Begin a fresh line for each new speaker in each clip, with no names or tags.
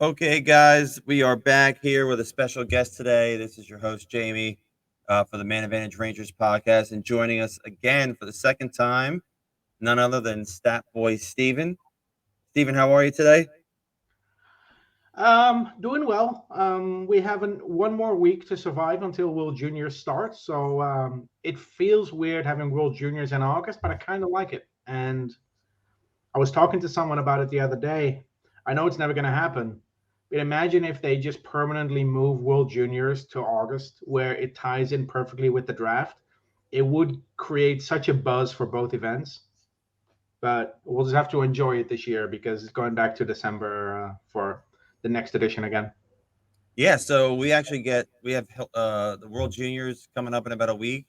Okay, guys, we are back here with a special guest today. This is your host, Jamie, for the Man Advantage Rangers podcast. And joining us again for the second time, none other than Stat Boy Steven. Steven, how are you today?
Doing well. We have one more week to survive until World Juniors starts. So it feels weird having World Juniors in August, but I kind of like it. And I was talking to someone about it the other day. I know it's never going to happen, but imagine if they just permanently move World Juniors to August, where it ties in perfectly with the draft. It would create such a buzz for both events. But we'll just have to enjoy it this year because it's going back to December for the next edition again.
Yeah, so we have the World Juniors coming up in about a week,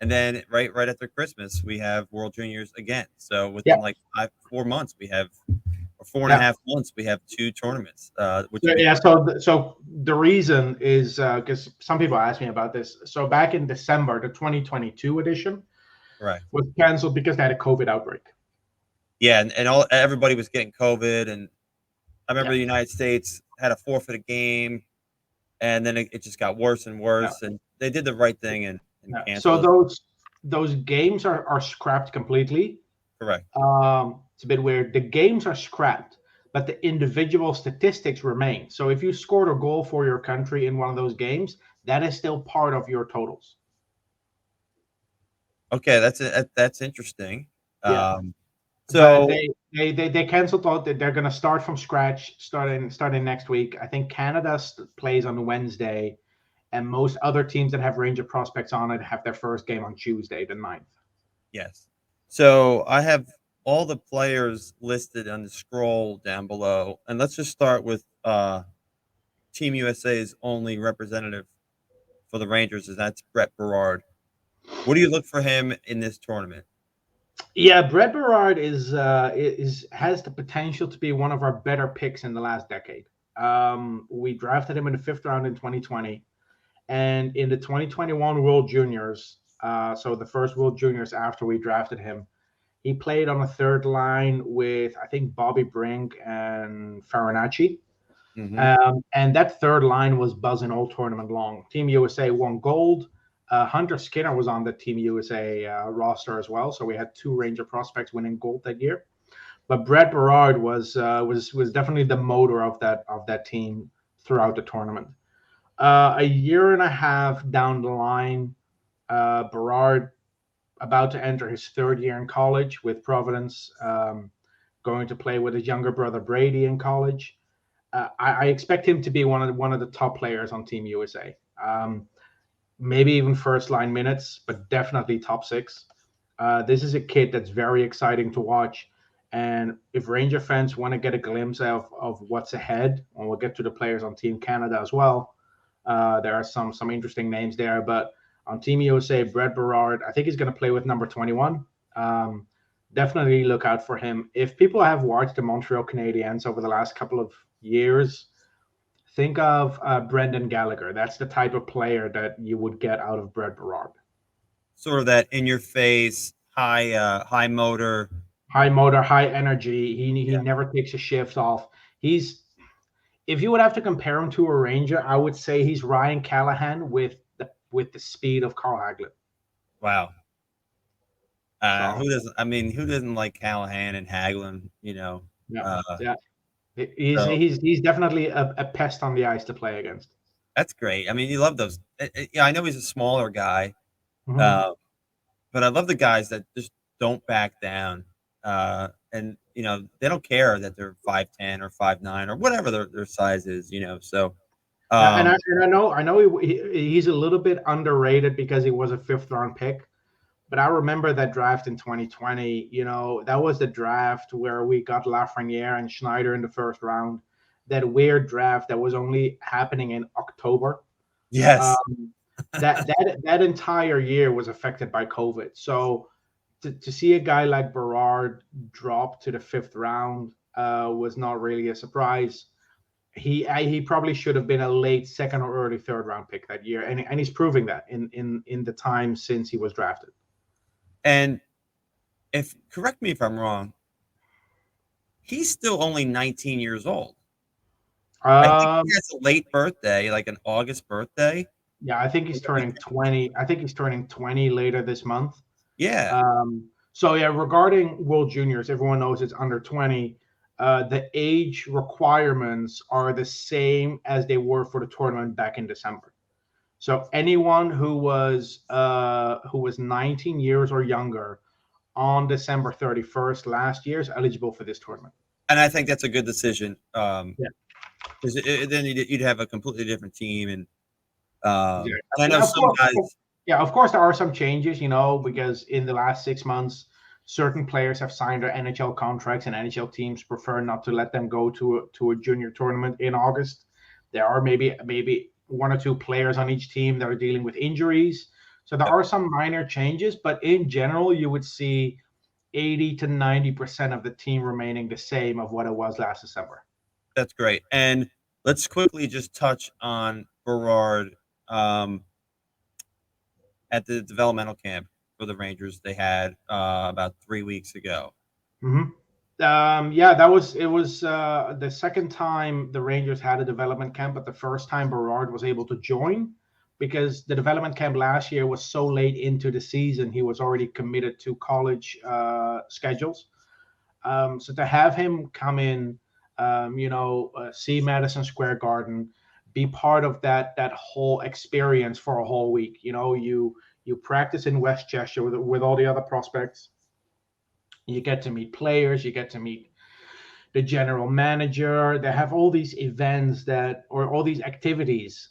and then right after Christmas we have World Juniors again. So
Yeah,
within like 4 months we have, or four and a
yeah.
half months we have two tournaments, which
So,
will be
yeah,
great.
so the reason is because some people ask me about this. So back in December, the 2022 edition
Right.
was canceled because they had a COVID outbreak.
Yeah, and all everybody was getting COVID, and I remember
Yeah,
the United States had a forfeit a game, and then it just got worse and
yeah,
worse, and they did the right thing and
yeah. So
canceled it.
those games are scrapped completely.
Correct.
It's a bit weird. The games are scrapped, but the individual statistics remain. So if you scored a goal for your country in one of those games, that is still part of your totals.
Okay, that's interesting.
Yeah.
Um,
But
so
they canceled out that they're going to start from scratch starting next week. I think Canada plays on Wednesday, and most other teams that have Ranger prospects on it have their first game on Tuesday, the 9th.
yes, so I have all the players listed on the scroll down below, and let's just start with Team USA's only representative for the Rangers, is that's Brett Barrard. What do you look for him in this tournament?
Yeah, Brett Barrard is has the potential to be one of our better picks in the last decade. We drafted him in the fifth round in 2020, and in the 2021 World Juniors, so the first World Juniors after we drafted him, he played on a third line with I think Bobby Brink and Farinacci.
Hmm.
And that third line was buzzing all tournament long. Team USA won gold. Hunter Skinner was on the Team USA roster as well, so we had two Ranger prospects winning gold that year. But Brett Barrard was definitely the motor of that team throughout the tournament. A year and a half down the line, Barrard about to enter his third year in college with Providence, going to play with his younger brother Brady in college. I expect him to be one of the top players on Team USA. Maybe even first line minutes, but definitely top six. This is a kid that's very exciting to watch. And if Ranger fans want to get a glimpse of what's ahead, and we'll get to the players on Team Canada as well, there are some interesting names there. But on Team USA, Brett Berard, I think he's going to play with number 21. Um, Definitely look out for him. If people have watched the Montreal Canadiens over the last couple of years, think of Brendan Gallagher. That's the type of player that you would get out of Brett Berard.
Sort of that in your face, high motor.
High motor, high energy. He
Yeah.
never takes a shift off. He's If you would have to compare him to a Ranger, I would say he's Ryan Callahan with the speed of Carl Haglin.
Wow.
So
Who doesn't like Callahan and Haglin?
yeah,
Uh,
yeah.
so
He's definitely a pest on the ice to play against.
that's great. I mean, you love those. Yeah, I know he's a smaller guy,
Hmm.
uh, but I love the guys that just don't back down. And they don't care that they're 5'10" or 5'9" or whatever their size is. So
And
um,
I know he's a little bit underrated because he was a fifth round pick. But I remember that draft in 2020. That was the draft where we got Lafreniere and Schneider in the first round. That weird draft that was only happening in October.
yes.
Um, that entire year was affected by COVID. So to see a guy like Berard drop to the fifth round was not really a surprise. He probably should have been a late second or early third round pick that year, and he's proving that in the time since he was drafted.
And if correct me if I'm wrong, he's still only 19 years old. I think he
Um,
has a late birthday, like an August birthday.
yeah, I think he's turning 20. I think he's turning 20 later this month.
Yeah,
So yeah, regarding World Juniors, everyone knows it's under 20. The age requirements are the same as they were for the tournament back in December. So anyone who was 19 years or younger on December 31st last year is eligible for this tournament.
and I think that's a good decision.
Yeah,
'Cause then you'd have a completely different team,
exactly.
and I know
Yeah, of
some
course.
guys.
Yeah, of course there are some changes, because in the last 6 months, certain players have signed their NHL contracts, and NHL teams prefer not to let them go to a junior tournament in August. There are maybe one or two players on each team that are dealing with injuries, so there are some minor changes. But in general, you would see 80 to 90% of the team remaining the same of what it was last December.
That's great. And let's quickly just touch on Barrard um, at the developmental camp for the Rangers they had about 3 weeks ago.
Mm-hmm. Yeah, that was it. Was the second time the Rangers had a development camp, but the first time Barrard was able to join because the development camp last year was so late into the season, he was already committed to college schedules. So to have him come in, see Madison Square Garden, be part of that whole experience for a whole week. You practice in Westchester with all the other prospects. You get to meet players. You get to meet the general manager. They have all these events or all these activities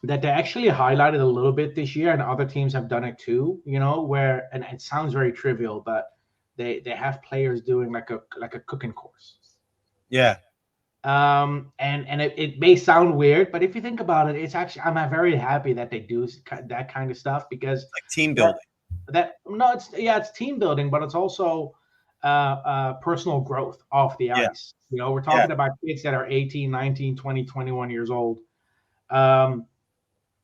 that they actually highlighted a little bit this year, and other teams have done it too. Where and it sounds very trivial, but they have players doing like a cooking course.
Yeah,
And it may sound weird, but if you think about it, it's actually I'm very happy that they do that kind of stuff because
like team
that
building.
that no, it's team building, but it's also personal growth off the
Yeah,
ice. We're
yeah,
talking about kids that are 18, 19, 20, 21 years old. Um,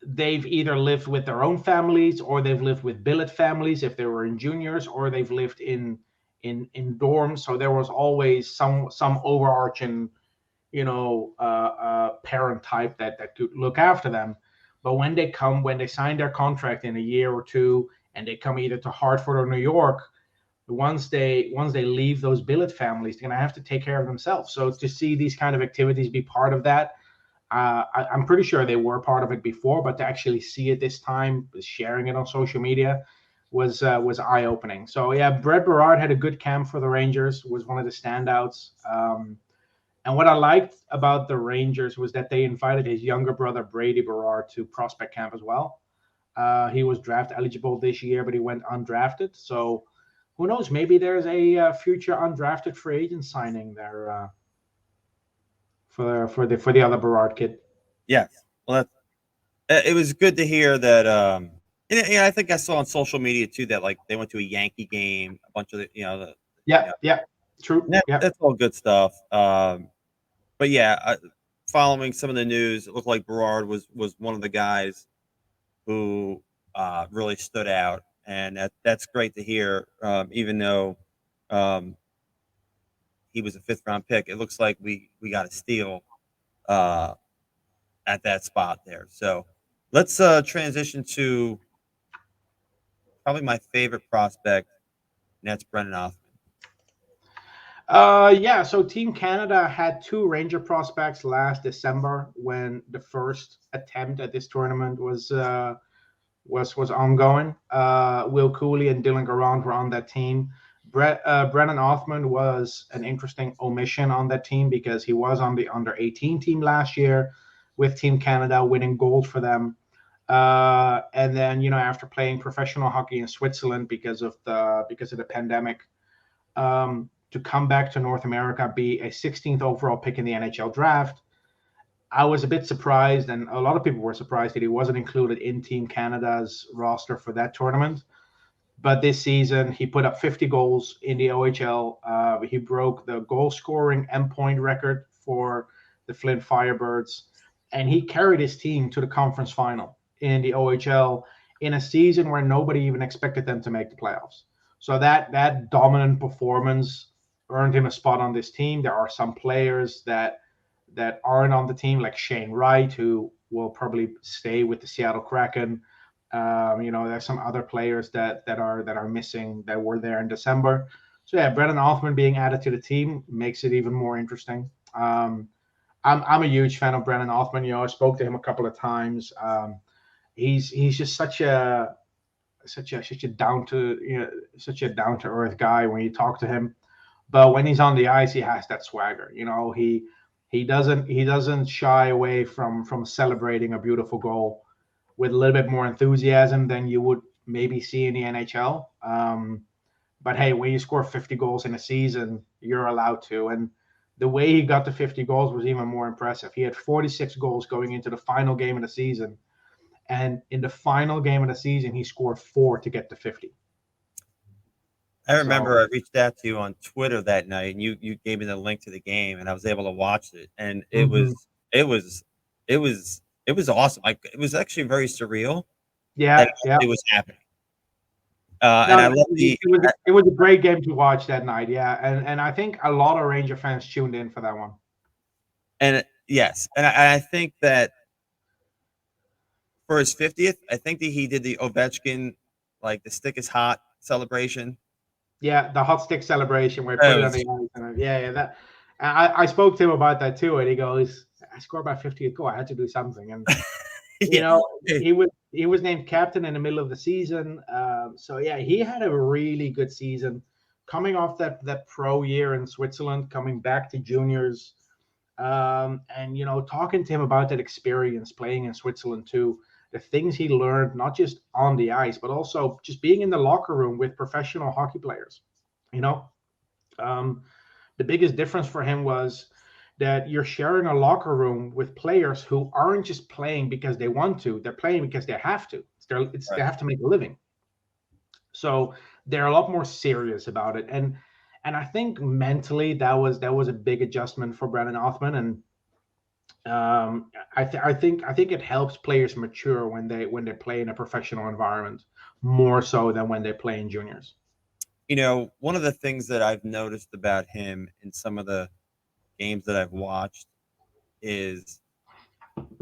they've either lived with their own families, or they've lived with billet families if they were in juniors, or they've lived in dorms. So there was always some overarching parent type that could look after them. But when they sign their contract in a year or two, and they come either to Hartford or New York, once they leave those billet families, they're gonna have to take care of themselves. So to see these kind of activities be part of that, I'm pretty sure they were part of it before, but to actually see it this time, sharing it on social media, was eye opening. So yeah, Brett Barrard had a good camp for the Rangers. Was one of the standouts. And what I liked about the Rangers was that they invited his younger brother Brady Barrard to prospect camp as well. He was draft eligible this year, but he went undrafted. So who knows? Maybe there's a future undrafted free agent signing there for the other Barrard kid.
yes. Well, it was good to hear that. I think I saw on social media too that like they went to a Yankee game, a bunch of
Yeah, yeah, true. Yeah.
that's all good stuff. But yeah, following some of the news, it looked like Berard was one of the guys who really stood out, and that's great to hear. Even though um, he was a fifth round pick, it looks like we got a steal uh, at that spot there. So let's transition to probably my favorite prospect, and that's Brennan Othman.
Yeah, so Team Canada had two Ranger prospects last December when the first attempt at this tournament was ongoing. Will Cooley and Dylan Garand were on that team. Brennan Othman was an interesting omission on that team because he was on the under 18 team last year with Team Canada, winning gold for them. And then after playing professional hockey in Switzerland because of the pandemic, to come back to North America, be a 16th overall pick in the NHL draft. I was a bit surprised, and a lot of people were surprised that he wasn't included in Team Canada's roster for that tournament. But this season, he put up 50 goals in the OHL. He broke the goal scoring endpoint record for the Flint Firebirds, and he carried his team to the conference final in the OHL in a season where nobody even expected them to make the playoffs. So that dominant performance earned him a spot on this team. There are some players that aren't on the team, like Shane Wright, who will probably stay with the Seattle Kraken. There's some other players that are missing that were there in December. So yeah, Brennan Othman being added to the team makes it even more interesting. I'm a huge fan of Brennan Othman. I spoke to him a couple of times. He's just such a down to earth guy when you talk to him. But when he's on the ice, he has that swagger. He doesn't shy away from celebrating a beautiful goal with a little bit more enthusiasm than you would maybe see in the NHL. But hey, when you score 50 goals in a season, you're allowed to. And the way he got to 50 goals was even more impressive. He had 46 goals going into the final game of the season. And in the final game of the season, he scored 4 to get to 50.
I remember
So,
I reached out to you on Twitter that night, and you gave me the link to the game, and I was able to watch it, and it
mhm.
was it was it was it was awesome. Like it was actually very surreal that
Yeah, yeah.
it was happening.
No,
And I love the
it was a great game to watch that night. Yeah, and I think a lot of Ranger fans tuned in for that one.
and yes, and I think that for his 50th, I think that he did the Ovechkin like the stick is hot celebration.
Yeah, the hot stick celebration where he put
It
it on
was
the ice. And yeah, that. I spoke to him about that too, and he goes, "I scored by 50th goal. I had to do something." And you
yeah.
know, he was named captain in the middle of the season. So yeah, he had a really good season, coming off that pro year in Switzerland, coming back to juniors, and talking to him about that experience playing in Switzerland too, the things he learned not just on the ice but also just being in the locker room with professional hockey players. You know, um, the biggest difference for him was that you're sharing a locker room with players who aren't just playing because they want to; they're playing because they have to. They
Right.
have to make a living, so they're a lot more serious about it. And I think mentally that was a big adjustment for Brandon Othman. And I think it helps players mature when they play in a professional environment more so than when they play in juniors.
One of the things that I've noticed about him in some of the games that I've watched is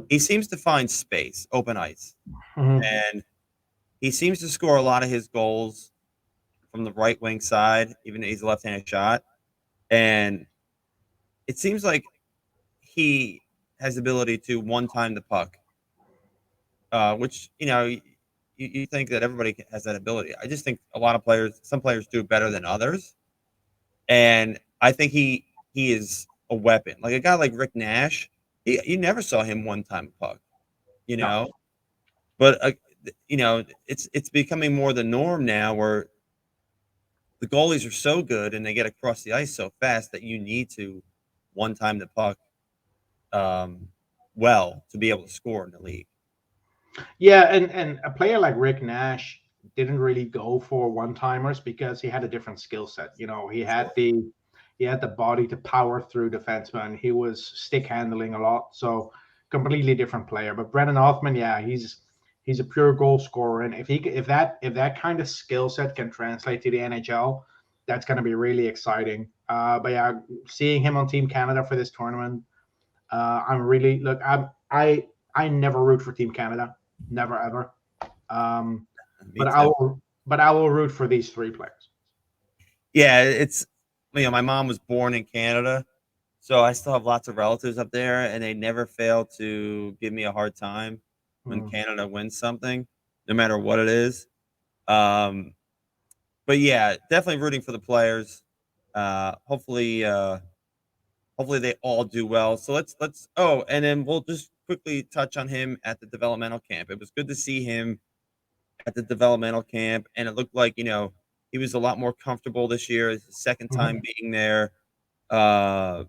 he seems to find space, open ice,
Mhm.
and he seems to score a lot of his goals from the right wing side, even though he's a left-handed shot. And it seems like he has the ability to one time the puck, which you think that everybody has that ability. I just think a lot of players, some players do it better than others, and I think he is a weapon. Like a guy like Rick Nash, you never saw him one time a puck, you
No.
know. But it's becoming more the norm now, where the goalies are so good and they get across the ice so fast that you need to one time the puck um, well to be able to score in the league.
Yeah, and a player like Rick Nash didn't really go for one timers because he had a different skill set. He had
Sure.
the body to power through defensemen. He was stick handling a lot, so completely different player. But Brennan Othman, yeah, he's a pure goal scorer, and if that kind of skill set can translate to the NHL, that's going to be really exciting. But yeah, seeing him on Team Canada for this tournament, I'm really look. I never root for Team Canada, never ever. Um,
Me
but I
too.
will but I will root for these three players.
Yeah, it's my mom was born in Canada, so I still have lots of relatives up there, and they never fail to give me a hard time when
Mm.
Canada wins something, no matter what it is. Um, but yeah, definitely rooting for the players. Hopefully they all do well. So let's oh, and then we'll just quickly touch on him at the developmental camp. It was good to see him at the developmental camp, and it looked like he was a lot more comfortable this year. It's his second time
Mhm.
being there. Uh,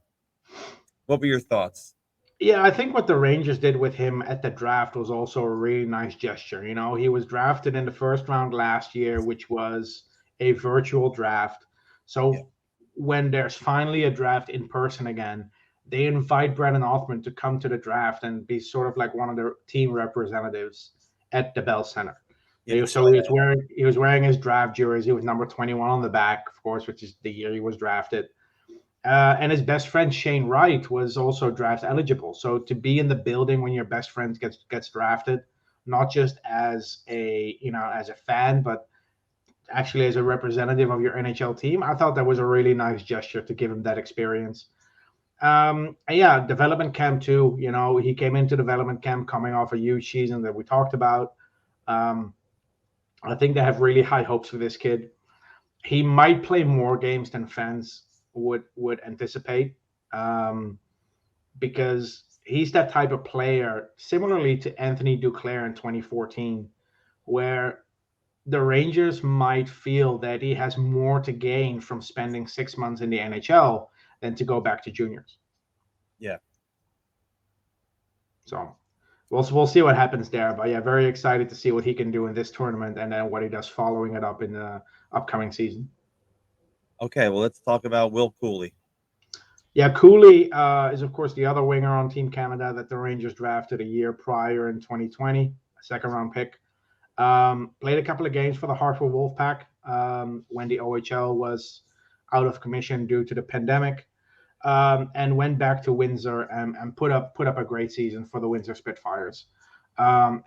what were your thoughts?
Yeah, I think what the Rangers did with him at the draft was also a really nice gesture. He was drafted in the first round last year, which was a virtual draft.
Yeah,
So when there's finally a draft in person again, they invite Brennan Othman to come to the draft and be sort of like one of the team representatives at the Bell Center.
yeah, I saw
So he was
that.
wearing his draft jersey with number 21 on the back, of course, which is the year he was drafted. And his best friend Shane Wright was also draft eligible. So to be in the building when your best friend gets drafted, not just as a as a fan, but actually as a representative of your NHL team, I thought that was a really nice gesture to give him that experience. And yeah, development camp too. He came into development camp coming off a huge season that we talked about. Um, I think they have really high hopes for this kid. He might play more games than fans would anticipate, um, because he's that type of player, similarly to Anthony Duclair in 2014, where the Rangers might feel that he has more to gain from spending 6 months in the NHL than to go back to juniors.
Yeah.
So we'll see what happens there. But yeah, very excited to see what he can do in this tournament and then what he does following it up in the upcoming season.
Okay, well, let's talk about Will Cooley.
Yeah, Cooley is, of course, the other winger on Team Canada that the Rangers drafted a year prior in 2020, a second-round pick. Played a couple of games for the Hartford Wolfpack when the OHL was out of commission due to the pandemic, and went back to Windsor and put up a great season for the Windsor Spitfires.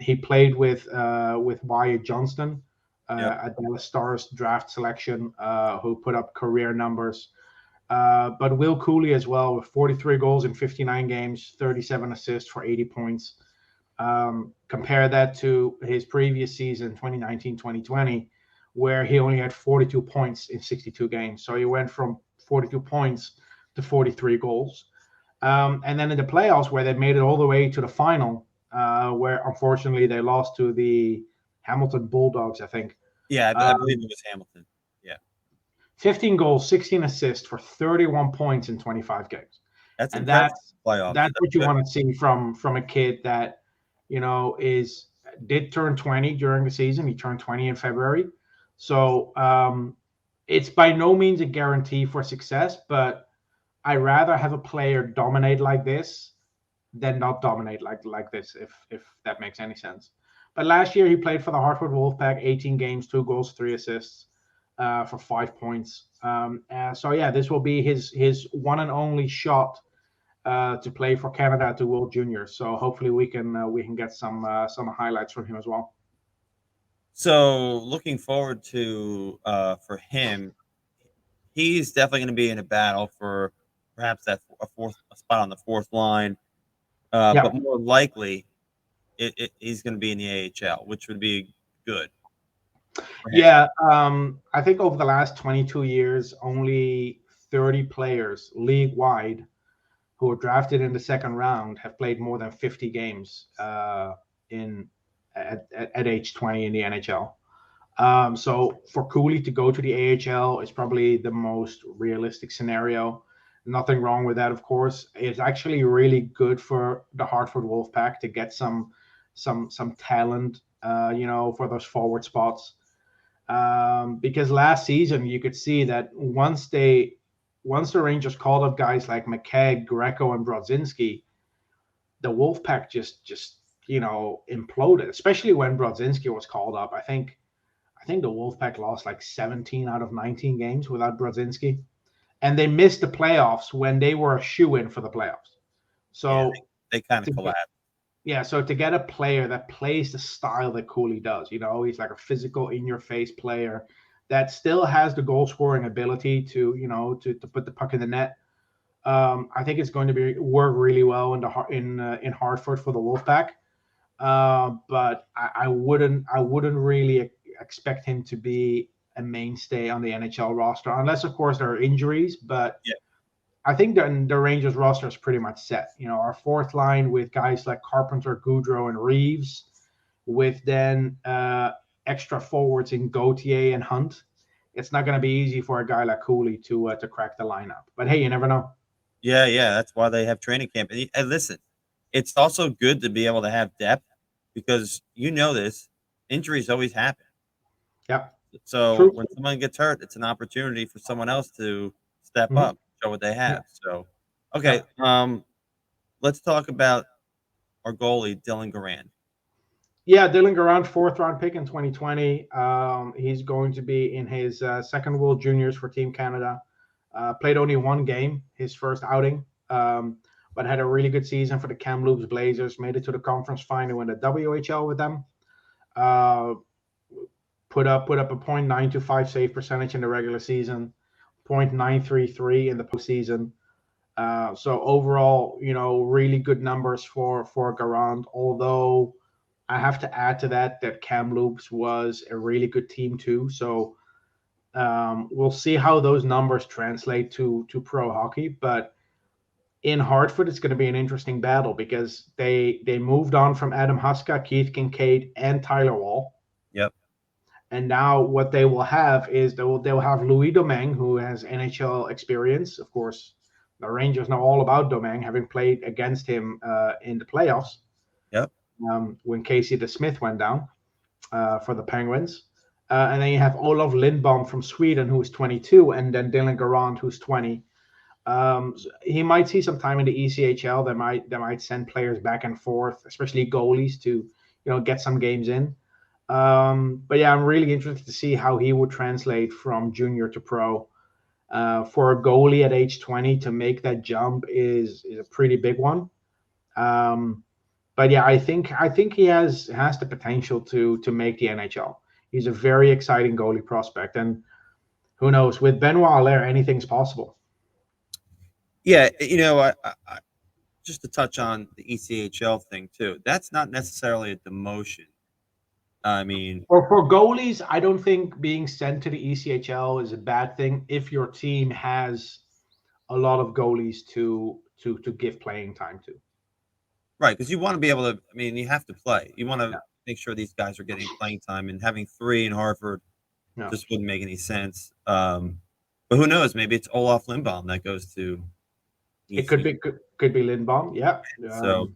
He played with Wyatt Johnston,
Yep.
a Dallas Stars draft selection, who put up career numbers. But Will Cooley as well, with 43 goals in 59 games, 37 assists for 80 points. Compare that to his previous season, 2019-2020, where he only had 42 points in 62 games. So he went from 42 points to 43 goals. And then in the playoffs, where they made it all the way to the final, where unfortunately they lost to the Hamilton Bulldogs, I think.
Yeah, I believe it was Hamilton. Yeah.
15 goals, 16 assists for 31 points in 25 games.
That's
And
impressive. Playoffs.
that's what you want to see from a kid that, did turn 20 during the season. He turned 20 in February. So it's by no means a guarantee for success, but I rather have a player dominate like this than not dominate like this, if that makes any sense. But last year he played for the Hartford Wolfpack, 18 games, 2 goals, 3 assists, for 5 points. So yeah, this will be his one and only shot to play for Canada at the World Juniors. So hopefully we can get some highlights from him as well.
So looking forward to for him, he's definitely going to be in a battle for perhaps a spot on the fourth line,
Yeah,
but more likely he's going to be in the AHL, which would be good for him.
yeah. I think over the last 22 years, only 30 players league wide who were drafted in the second round have played more than 50 games in at age 20 in the NHL. So for Cooley to go to the AHL is probably the most realistic scenario. Nothing wrong with that, of course. It's actually really good for the Hartford Wolfpack to get some talent, for those forward spots. Because last season you could see that once the Rangers called up guys like McKegg, Greco, and Brodzinski, the Wolfpack just imploded. Especially when Brodzinski was called up. I think the Wolfpack lost like 17 out of 19 games without Brodzinski, and they missed the playoffs when they were a shoe-in for the playoffs.
Yeah,
So
they kind of collapsed.
so to get a player that plays the style that Cooley does, he's like a physical, in-your-face player that still has the goal-scoring ability to put the puck in the net. I think it's going to work really well in Hartford for the Wolfpack. But I wouldn't really expect him to be a mainstay on the NHL roster, unless of course there are injuries. But
Yeah.
I think the Rangers roster is pretty much set. Our fourth line with guys like Carpenter, Goudreau, and Reeves, with then extra forwards in Gauthier and Hunt. It's not going to be easy for a guy like Cooley to crack the lineup. But hey, you never know.
Yeah, yeah, that's why they have training camp. And listen, it's also good to be able to have depth because this injuries always happen.
Yeah,
So
true.
when someone gets hurt, it's an opportunity for someone else to step
Mm-hmm.
up, show what they
Yeah.
have. So, okay,
Yeah.
let's talk about our goalie, Dylan Garand.
Yeah, Dylan Garand, fourth round pick in 2020. He's going to be in his second World Juniors for Team Canada. Played only one game, his first outing, but had a really good season for the Kamloops Blazers. Made it to the conference final in the WHL with them. Put up a .925 save percentage in the regular season, .933 in the postseason. So overall, really good numbers for Garand. Although I have to add to that Kamloops was a really good team too. So we'll see how those numbers translate to pro hockey. But in Hartford, it's going to be an interesting battle because they moved on from Adam Huska, Keith Kincaid, and Tyler Wall.
Yep.
And now what they will have is they'll have Louis Domingue, who has NHL experience. Of course, the Rangers know all about Domingue, having played against him in the playoffs.
Yep.
When Casey DeSmith went down for the Penguins. And then you have Olof Lindbom from Sweden, who's 22, and then Dylan Garand, who's 20. So he might see some time in the ECHL. They might send players back and forth, especially goalies, to get some games in. But yeah, I'm really interested to see how he would translate from junior to pro. For a goalie at age 20 to make that jump is a pretty big one. But yeah, I think he has the potential to make the NHL. He's a very exciting goalie prospect, and who knows, with Benoit Allaire, anything's possible.
Yeah, I just to touch on the ECHL thing too. That's not necessarily a demotion. I mean,
for goalies, I don't think being sent to the ECHL is a bad thing if your team has a lot of goalies to give playing time to.
Right, because you want to be able to. I mean, you have to play. You want to make sure these guys are getting playing time, and having 3 in Hartford just wouldn't make any sense. But who knows? Maybe it's Olaf Lindbom that goes to.
It could be Lindbom, yeah.
So,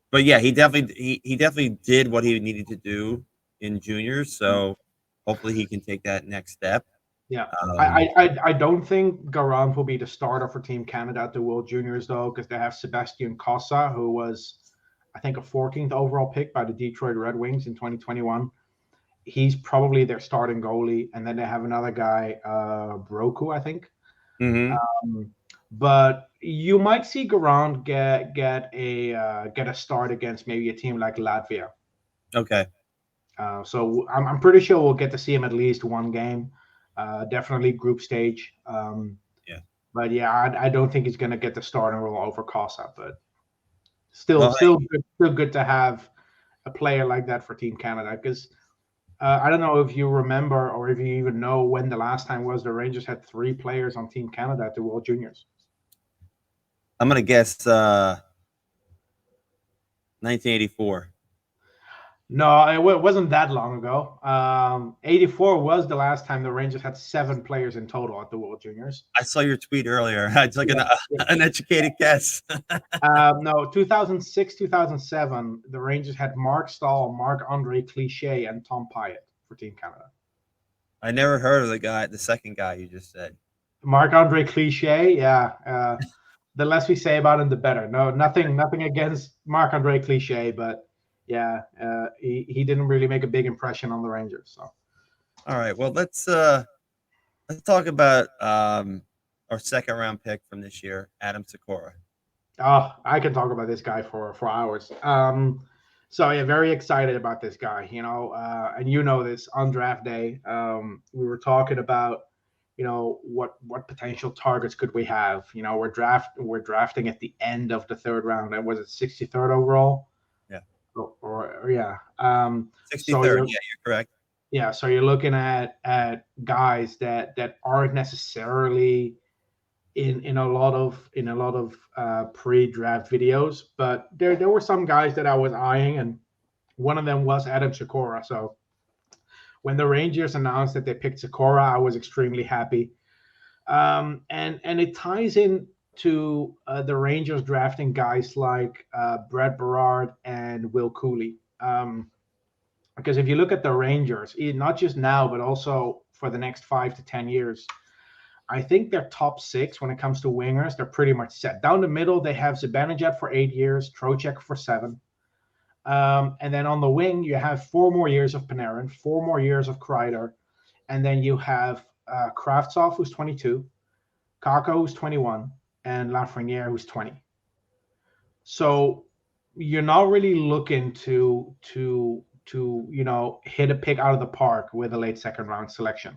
but yeah, he definitely did what he needed to do in juniors. So hopefully he can take that next step.
Yeah, I don't think Garand will be the starter for Team Canada at the World Juniors though, because they have Sebastian Cossa, who was, I think, a 14th overall pick by the Detroit Red Wings in 2021. He's probably their starting goalie, and then they have another guy, Broku, I think.
Mm-hmm.
But you might see Garand get a start against maybe a team like Latvia.
Okay.
So I'm pretty sure we'll get to see him at least one game. Definitely group stage.
Yeah.
But yeah, I don't think he's going to get the starting role over Cossa. But still good to have a player like that for Team Canada. Because I don't know if you remember or if you even know when the last time was the Rangers had 3 players on Team Canada at the World Juniors.
I'm going to guess 1984.
No, it wasn't that long ago. 84 was the last time the Rangers had 7 players in total at the World Juniors.
I saw your tweet earlier. It's like an educated guess.
No, 2006, 2007, the Rangers had Mark Stahl, Marc-Andre Cliché, and Tom Pyatt for Team Canada.
I never heard of the second guy you just said.
Marc-Andre Cliché, yeah. The less we say about him, the better. No, nothing against Marc-Andre Cliché, but yeah, he didn't really make a big impression on the Rangers. So,
all right, well let's talk about our second round pick from this year, Adam Sakura.
Oh, I can talk about this guy for hours. So yeah, very excited about this guy. And this on draft day, we were talking about what potential targets could we have. We're drafting at the end of the 3rd round. And was it 63rd overall?
Yeah.
Or yeah.
63rd. So you're correct.
Yeah. So you're looking at guys that aren't necessarily in a lot of pre-draft videos, but there were some guys that I was eyeing, and one of them was Adam Sakura. So when the Rangers announced that they picked Sakura, I was extremely happy. And it ties in to the Rangers drafting guys like Brett Barrard and Will Cooley. Because if you look at the Rangers, not just now, but also for the next 5 to 10 years, I think their top 6 when it comes to wingers, they're pretty much set. Down the middle, they have Zibanejad for 8 years, Trocheck for 7. And then on the wing, you have 4 more years of Panarin, 4 more years of Kreider, and then you have Kravtsov, who's 22, Kako, who's 21, and Lafreniere, who's 20. So you're not really looking to hit a pick out of the park with a late second round selection.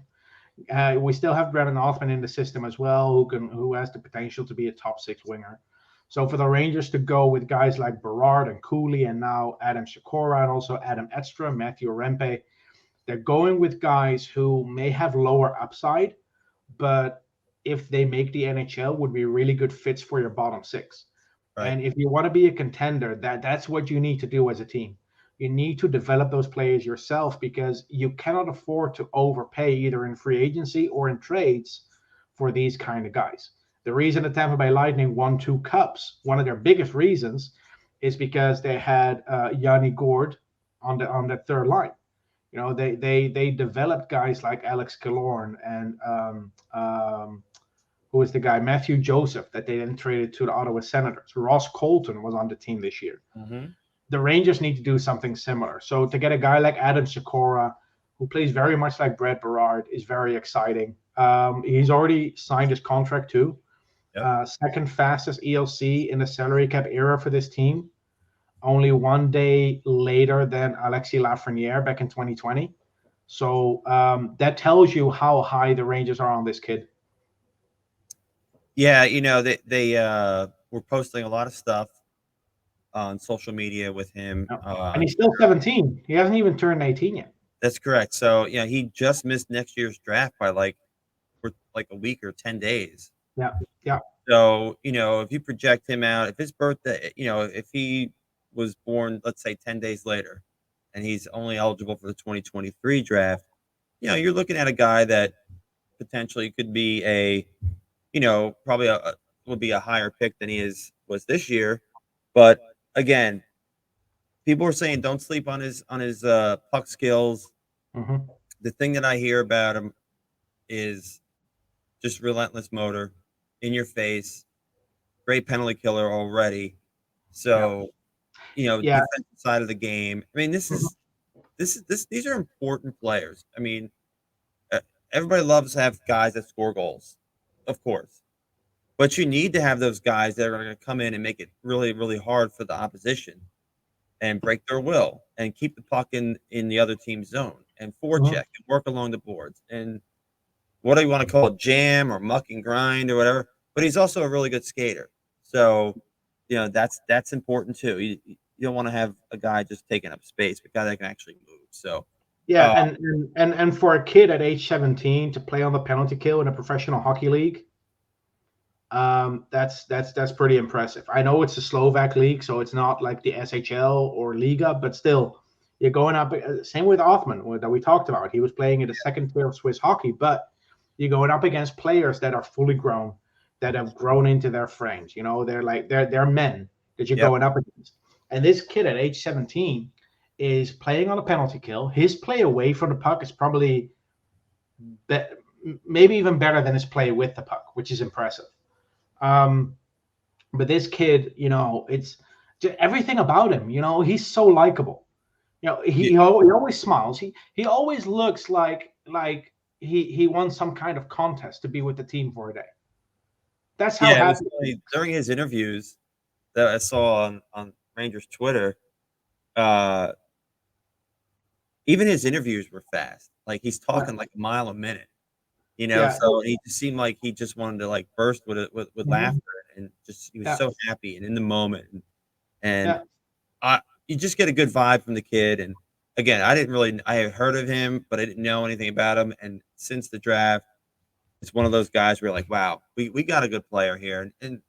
We still have Brennan Othman in the system as well, who has the potential to be a top 6 winger. So for the Rangers to go with guys like Barrard and Cooley and now Adam Sakura and also Adam Edstrom, Matthew Rempe, they're going with guys who may have lower upside, but if they make the NHL, would be really good fits for your bottom 6.
Right.
And if you want to be a contender, that's what you need to do as a team. You need to develop those players yourself because you cannot afford to overpay either in free agency or in trades for these kind of guys. The reason the Tampa Bay Lightning won 2 cups, one of their biggest reasons, is because they had Yanni Gourde on the third line. They developed guys like Alex Killorn and who was the guy, Matthew Joseph, that they then traded to the Ottawa Senators. Ross Colton was on the team this year.
Mm-hmm.
The Rangers need to do something similar. So to get a guy like Adam Sakura, who plays very much like Brett Berard, is very exciting. He's already signed his contract too. Yep. Second fastest ELC in the salary cap era for this team. Only 1 day later than Alexis Lafreniere back in 2020. So that tells you how high the Rangers are on this kid.
Yeah, they were posting a lot of stuff on social media with him.
And he's still 17. He hasn't even turned 18 yet.
That's correct. So, he just missed next year's draft by for a week or 10 days.
Yeah.
So, if you project him out, if his birthday, if he was born, let's say 10 days later, and he's only eligible for the 2023 draft, you're looking at a guy that potentially could be probably would be a higher pick than he was this year. But again, people are saying don't sleep on his puck skills.
Mm-hmm.
The thing that I hear about him is just relentless motor, in your face, great penalty killer already. So, defensive side of the game. I mean, these are important players. I mean, everybody loves to have guys that score goals, of course. But you need to have those guys that are going to come in and make it really, really hard for the opposition and break their will and keep the puck in the other team's zone and forecheck and work along the boards. And what do you want to call it, jam or muck and grind or whatever? But he's also a really good skater. So, that's important too. You don't want to have a guy just taking up space, but a guy that can actually move. So,
yeah, and for a kid at age 17 to play on the penalty kill in a professional hockey league, that's pretty impressive. I know it's a Slovak league, so it's not like the SHL or Liga, but still, you're going up. Same with Othman that we talked about. He was playing in the second tier of Swiss hockey, but you're going up against players that are fully grown, that have grown into their frames. They're men that you're going up against. And this kid at age 17 is playing on a penalty kill. His play away from the puck is probably maybe even better than his play with the puck, which is impressive. But this kid, it's just everything about him. He's so likable. He always smiles. He always looks like he won some kind of contest to be with the team for a day. That's how happy.
During his interviews that I saw on Rangers Twitter, even his interviews were fast. Like he's talking like a mile a minute. So he just seemed like he just wanted to burst with laughter and just he was so happy and in the moment. And you just get a good vibe from the kid. And again, I had heard of him, but I didn't know anything about him. And since the draft, it's one of those guys where you're like, wow, we got a good player here. And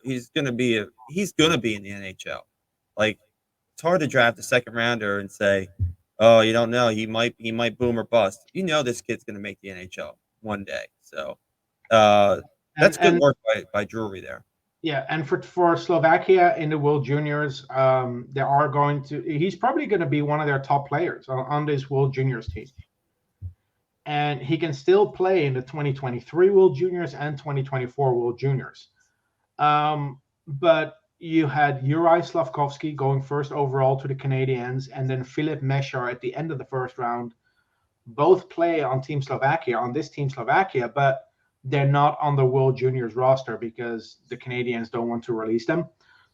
he's gonna be in the NHL. Like it's hard to draft a second rounder and say, oh, you don't know. He might boom or bust. This kid's going to make the NHL one day. So that's good work by Drury there.
Yeah, and for Slovakia in the World Juniors, he's probably going to be one of their top players on this World Juniors team. And he can still play in the 2023 World Juniors and 2024 World Juniors. But you had Juraj Slavkovsky going first overall to the Canadiens, and then Philip Meshar at the end of the first round both play on Team Slovakia, on this Team Slovakia, but they're not on the World Juniors roster because the Canadians don't want to release them.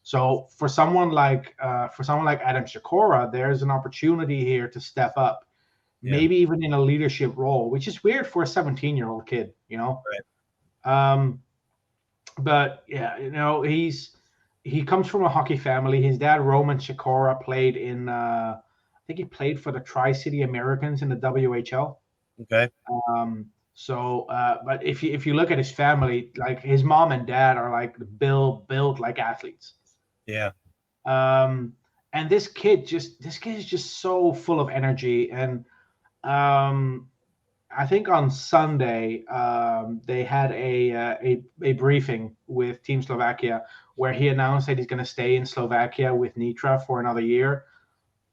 So for someone like Adam Sakura, there's an opportunity here to step up,
Yeah.
maybe even in a leadership role, which is weird for a 17-year-old kid, you know.
Right.
But yeah, he comes from a hockey family. His dad, Roman Sakura, played in I think he played for the Tri-City Americans in the WHL.
Okay.
But if you look at his family, like his mom and dad are like built like athletes.
Yeah.
And this kid is just so full of energy. And um, I think on Sunday they had a briefing with Team Slovakia where he announced that he's going to stay in Slovakia with Nitra for another year.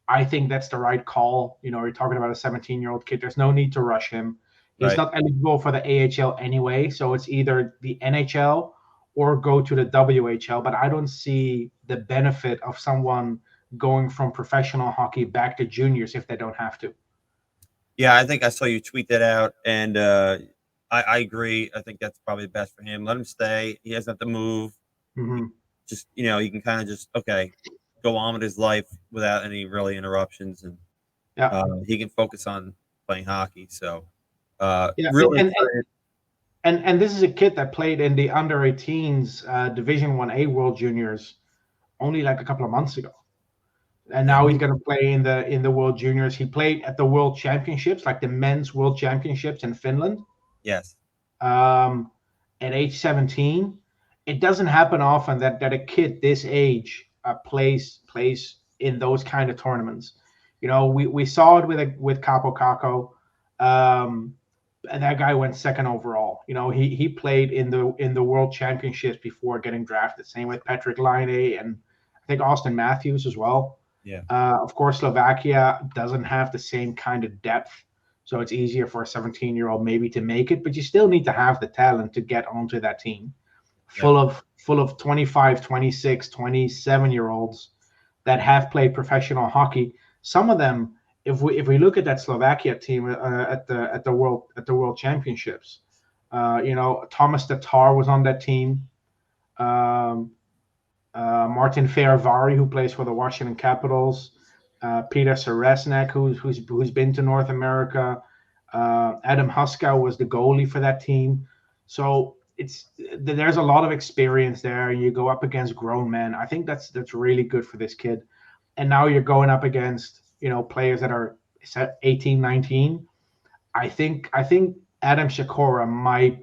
I think that's the right call. You're talking about a 17-year-old kid. There's no need to rush him. He's
Right.
not eligible for the AHL anyway, so it's either the NHL or go to the WHL. But I don't see the benefit of someone going from professional hockey back to juniors if they don't have to.
Yeah, I think I saw you tweet that out, and I agree. I think that's probably best for him. Let him stay. He doesn't have to move.
Mm-hmm.
Just he can kind of just go on with his life without any really interruptions, and
Yeah,
he can focus on playing hockey. So
yeah,
really excited.
and this is a kid that played in the under 18s Division 1A World Juniors only like a couple of months ago. And
Yeah.
now he's going to play in the World Juniors. He played at the World Championships, like the men's World Championships in Finland,
Yes.
um, at age 17. It doesn't happen often that a kid this age plays in those kind of tournaments. We saw it with Capo Caco, and that guy went second overall. He played in the World Championships before getting drafted. Same with Patrick Laine and I think Austin Matthews as well.
Yeah.
Of course, Slovakia doesn't have the same kind of depth, so it's easier for a 17-year-old maybe to make it, but you still need to have the talent to get onto that team
Yep.
full of 25, 26, 27-year-olds that have played professional hockey. Some of them, if we look at that Slovakia team at the World Championships, Thomas Tatar was on that team. Um, Martin Fehervari, who plays for the Washington Capitals, Peter Seresnek, who's been to North America, Adam Huskow was the goalie for that team. So there's a lot of experience there. You go up against grown men. I think that's really good for this kid. And now you're going up against players that are 18, 19. I think Adam Sakura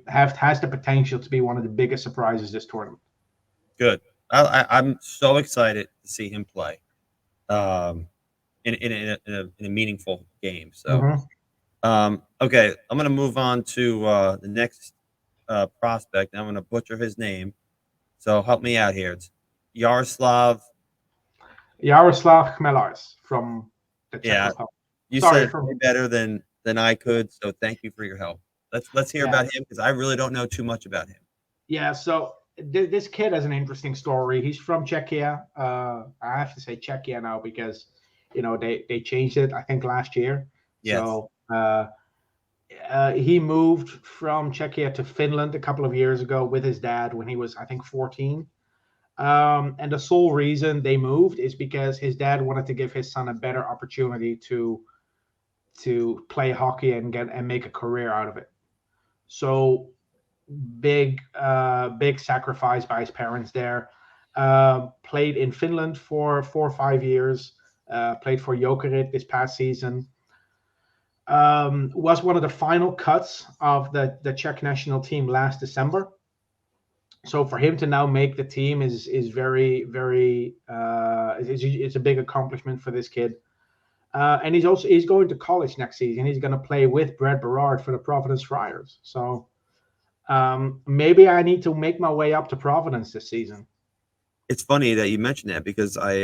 has the potential to be one of the biggest surprises this tournament.
Good. I'm so excited to see him play in a meaningful game. So,
Mm-hmm.
okay, I'm going to move on to the next prospect. I'm going to butcher his name. So help me out here. It's Yaroslav.
Yaroslav Chmelars from the Czech
Yeah,
Republic.
you
Sorry,
said it
from
way better than I could. So thank you for your help. Let's hear
yeah,
about him because I really don't know too much about him.
yeah. So this kid has an interesting story. He's from Czechia. I have to say Czechia now because they changed it I think last year.
Yes.
So he moved from Czechia to Finland a couple of years ago with his dad when he was I think 14. And the sole reason they moved is because his dad wanted to give his son a better opportunity to play hockey and make a career out of it. So big sacrifice by his parents there. Played in Finland for 4 or 5 years. Played for Jokerit this past season. Was one of the final cuts of the Czech national team last December. So for him to now make the team is very very it's a big accomplishment for this kid. And he's going to college next season. He's going to play with Brad Barrard for the Providence Friars. So maybe I need to make my way up to Providence this season.
It's funny that you mentioned that because I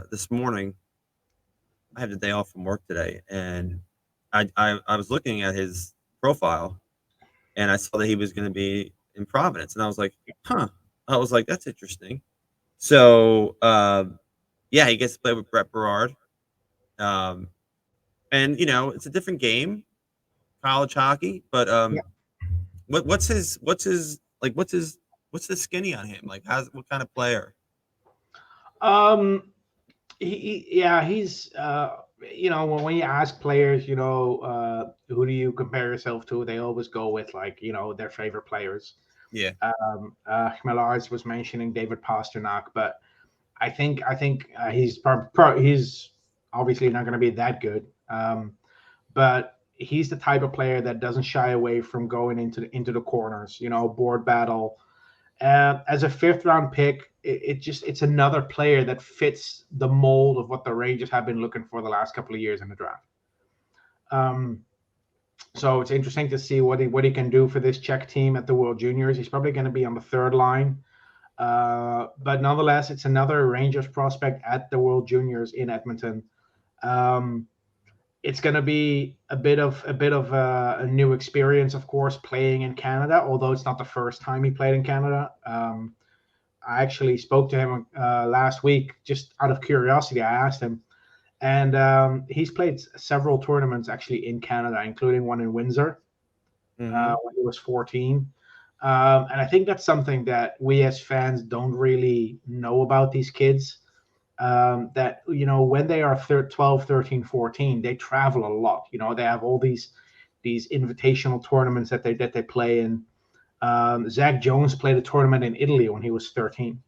this morning I had the day off from work today, and I was looking at his profile, and I saw that he was going to be in Providence, and I was like, huh. I was like, that's interesting. So yeah, he gets to play with Brett Berard, um, and it's a different game. college hockey, but
Yeah.
what's the skinny on him? Like, what kind of player?
Um, yeah, he's when you ask players, who do you compare yourself to? They always go with like their favorite players.
Yeah.
Millars was mentioning David Pasternak, but I think he's obviously not going to be that good. But he's the type of player that doesn't shy away from going into the corners, board battle. As a fifth round pick, it's another player that fits the mold of what the Rangers have been looking for the last couple of years in the draft. Um, so it's interesting to see what he can do for this Czech team at the World Juniors. He's probably going to be on the third line. But nonetheless, it's another Rangers prospect at the World Juniors in Edmonton. Um, it's going to be a new experience, of course, playing in Canada. Although it's not the first time he played in Canada. I actually spoke to him last week, just out of curiosity. I asked him, and he's played several tournaments actually in Canada, including one in Windsor
Mm-hmm.
when he was 14. And I think that's something that we as fans don't really know about these kids. That when they are 12, 13, 14, they travel a lot. They have all these invitational tournaments that they play in. Zach Jones played a tournament in Italy when he was 13.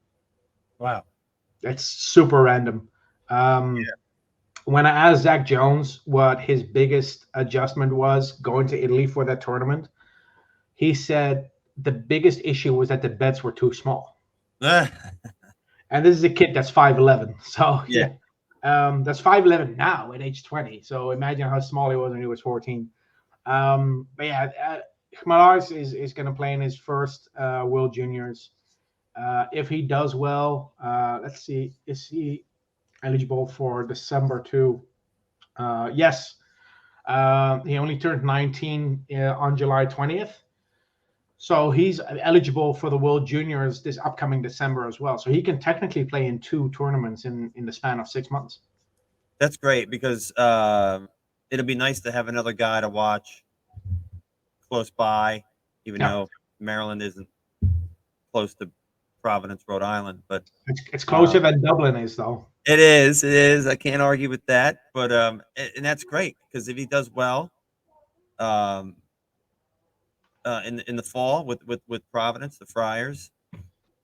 Wow.
That's super random. Um, when I asked Zach Jones what his biggest adjustment was going to Italy for that tournament, he said the biggest issue was that the beds were too small.
Yeah.
And this is a kid that's 5'11. So,
Yeah.
yeah, that's 5'11 now at age 20. So imagine how small he was when he was 14. But yeah, Khmelaris is going to play in his first World Juniors. If he does well, let's see, is he eligible for December too? Yes. He only turned 19 on July 20th. So he's eligible for the World Juniors this upcoming December as well. So he can technically play in two tournaments in the span of 6 months.
That's great because it'll be nice to have another guy to watch close by, even
Yeah,
though Maryland isn't close to Providence, Rhode Island. But
it's
uh,
closer than Dublin is, though.
it is, it is. I can't argue with that. But and that's great because if he does well, um, in the fall with Providence, the Friars,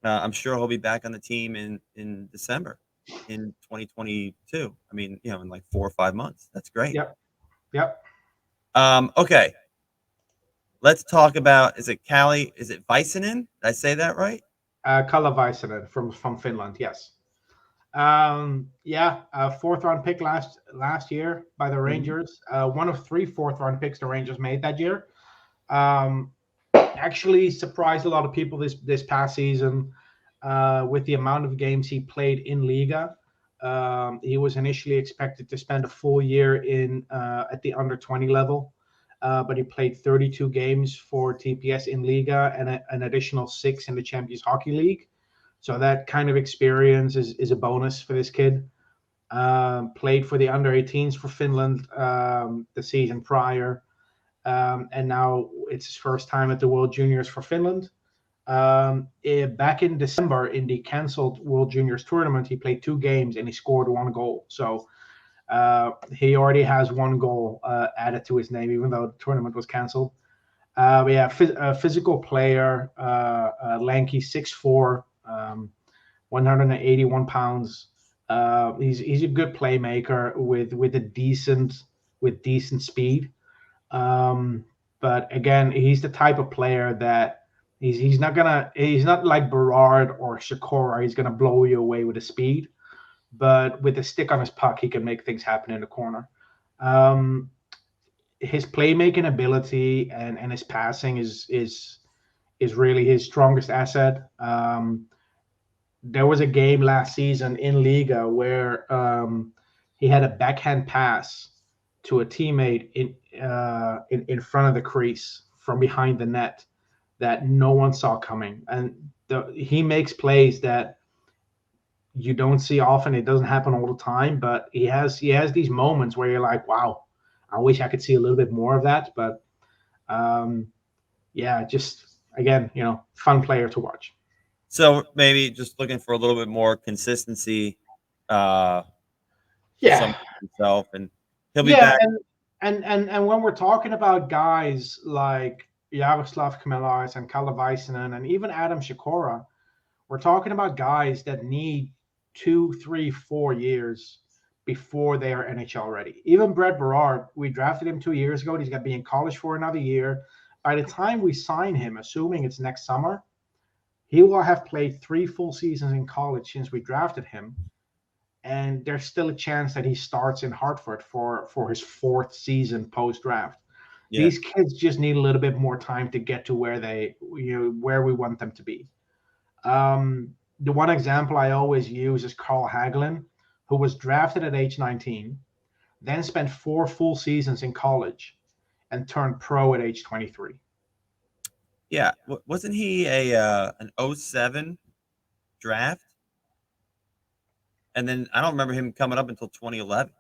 I'm sure he'll be back on the team in December in 2022. I mean, in like 4 or 5 months. That's great.
Yep, yep.
Okay, let's talk about, is it Cali? Is it Vaisinen? Did I say that right?
Kala Vaisinen from Finland. Yes. Yeah, fourth round pick last year by the
Mhm.
Rangers. One of three fourth round picks the Rangers made that year. Um, Actually surprised a lot of people this past season with the amount of games he played in Liga. He was initially expected to spend a full year in at the under 20 level, but he played 32 games for TPS in Liga and an additional 6 in the Champions Hockey League. So that kind of experience is a bonus for this kid. Played for the under 18s for Finland the season prior, and now it's his first time at the World Juniors for Finland. Back in December, in the canceled World Juniors tournament, he played 2 games and he scored 1 goal. So he already has 1 goal added to his name, even though the tournament was canceled. We have a physical player, lanky, 6'4", 181 pounds. He's a good playmaker with decent speed. Um, but again, he's the type of player that he's not like Barrard or Sakura. He's gonna blow you away with his speed, but with a stick on his puck, he can make things happen in the corner. Um, his playmaking ability and his passing is really his strongest asset. There was a game last season in Liga where he had a backhand pass to a teammate in front of the crease from behind the net that no one saw coming, and he makes plays that you don't see often. It doesn't happen all the time, but he has these moments where you're like, wow, I wish I could see a little bit more of that. But Yeah, just again, fun player to watch.
So maybe just looking for a little bit more consistency uh, for
Yeah,
someone like himself, and he'll be
yeah,
back.
and when we're talking about guys like Yaroslav Kamilaris and Kalle Väisänen and even Adam Sakura, we're talking about guys that need 2, 3, 4 years before they are NHL ready. Even Brett Barrard, we drafted him 2 years ago, and he's going to be in college for another year. By the time we sign him, assuming it's next summer, he will have played 3 full seasons in college since we drafted him, and there's still a chance that he starts in Hartford for his 4th season post draft.
Yeah,
These kids just need a little bit more time to get to where we want them to be. The one example I always use is Carl Haglin, who was drafted at age 19, then spent 4 full seasons in college, and turned pro at age 23.
yeah. Wasn't he a an '07 draft? And then I don't remember him coming up until 2011,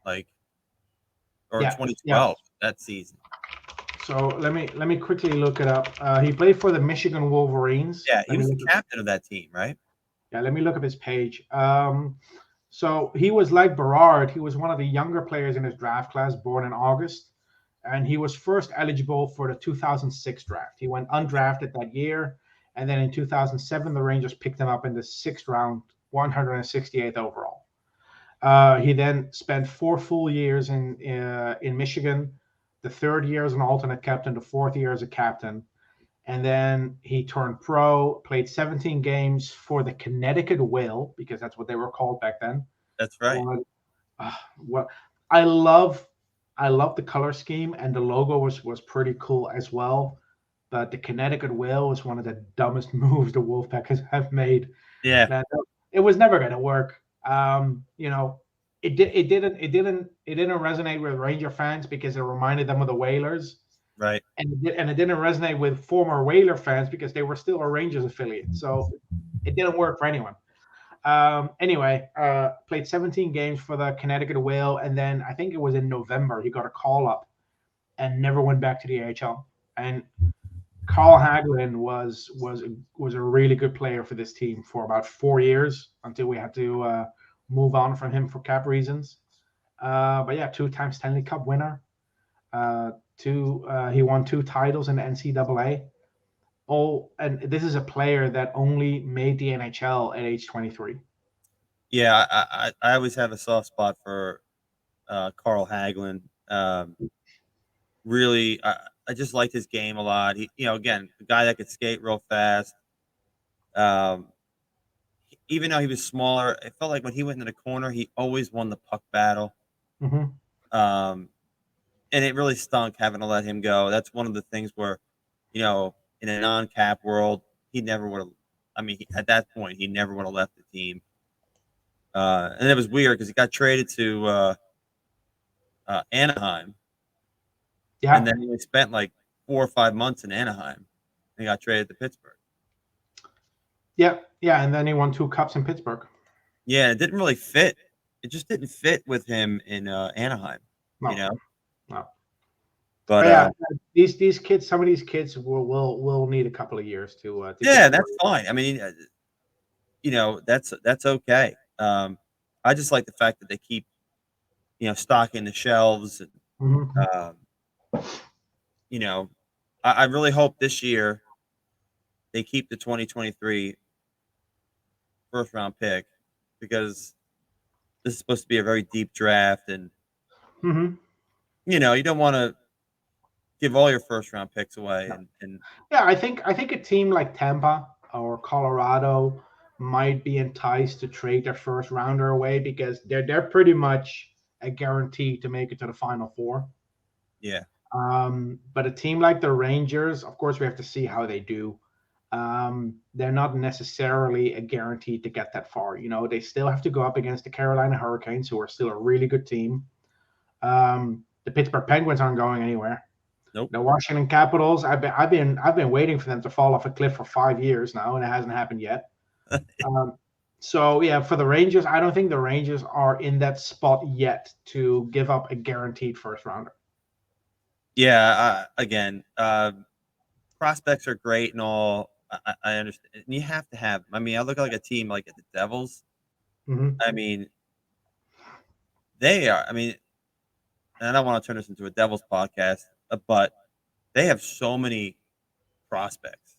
like or
Yeah, yeah.
2012 that season.
So let me quickly look it up. He played for the Michigan Wolverines.
Yeah, he
Let me
was the
look.
captain of that team, right?
Yeah, let me look up his page. So he was like Barrard. He was one of the younger players in his draft class, born in August, and he was first eligible for the 2006 draft. He went undrafted that year, and then in 2007, the Rangers picked him up in the 6th round, 168th overall. He then spent 4 full years in Michigan, the 3rd year as an alternate captain, the 4th year as a captain, and then he turned pro, played 17 games for the Connecticut Whale, because that's what they were called back then.
That's right.
What, what I love, I love the color scheme, and the logo was pretty cool as well. But the Connecticut Whale was one of the dumbest moves the Wolfpack have made.
Yeah,
And it was never going to work. It didn't resonate with Ranger fans because it reminded them of the Whalers,
right.
and it didn't resonate with former Whaler fans because they were still a Rangers affiliate. So it didn't work for anyone. Anyway, played 17 games for the Connecticut Whale, and then I think it was in November he got a call up and never went back to the AHL. And Carl Haglin was a really good player for this team for about 4 years until we had to move on from him for cap reasons. But yeah, 2 times Stanley Cup winner. He won 2 titles in the NCAA. Oh, and this is a player that only made the NHL at age 23.
Yeah, I always have a soft spot for Carl Haglin. Really, I just liked his game a lot. He, again, the guy that could skate real fast. Um, even though he was smaller, it felt like when he went into the corner, he always won the puck battle.
Mm-hmm.
Um, and it really stunk having to let him go. That's one of the things where, in a non-cap world, he never would have. I mean, at that point, he never would have left the team. And it was weird because he got traded to Anaheim, and
Yeah,
then he spent like 4 or 5 months in Anaheim. And he got traded to Pittsburgh.
yeah, yeah, and then he won 2 cups in Pittsburgh.
Yeah, it didn't really fit. It just didn't fit with him in Anaheim.
No, no.
But
But yeah, these kids, some of these kids will need a couple of years to
yeah,
get.
that's fine. I mean, that's okay. I just like the fact that they keep stocking the shelves, and
Mm-hmm.
um, you know, I really hope this year they keep the 2023 first round pick, because this is supposed to be a very deep draft, and
Mm-hmm.
you don't want to give all your first round picks away, and
Yeah, I think a team like Tampa or Colorado might be enticed to trade their first rounder away because they're pretty much a guarantee to make it to the Final Four.
yeah,
But a team like the Rangers, of course, we have to see how they do. They're not necessarily a guarantee to get that far. They still have to go up against the Carolina Hurricanes, who are still a really good team. The Pittsburgh Penguins aren't going anywhere.
nope,
The Washington Capitals, I've been waiting for them to fall off a cliff for 5 years now, and it hasn't happened yet. So yeah, for the Rangers, I don't think the Rangers are in that spot yet to give up a guaranteed first rounder.
Yeah. Again, prospects are great and all. I understand. And you have to have 'em. I mean, I look at like a team like at the Devils.
Hmm.
I mean, they are. I mean, and I don't want to turn this into a Devils podcast, but they have so many prospects,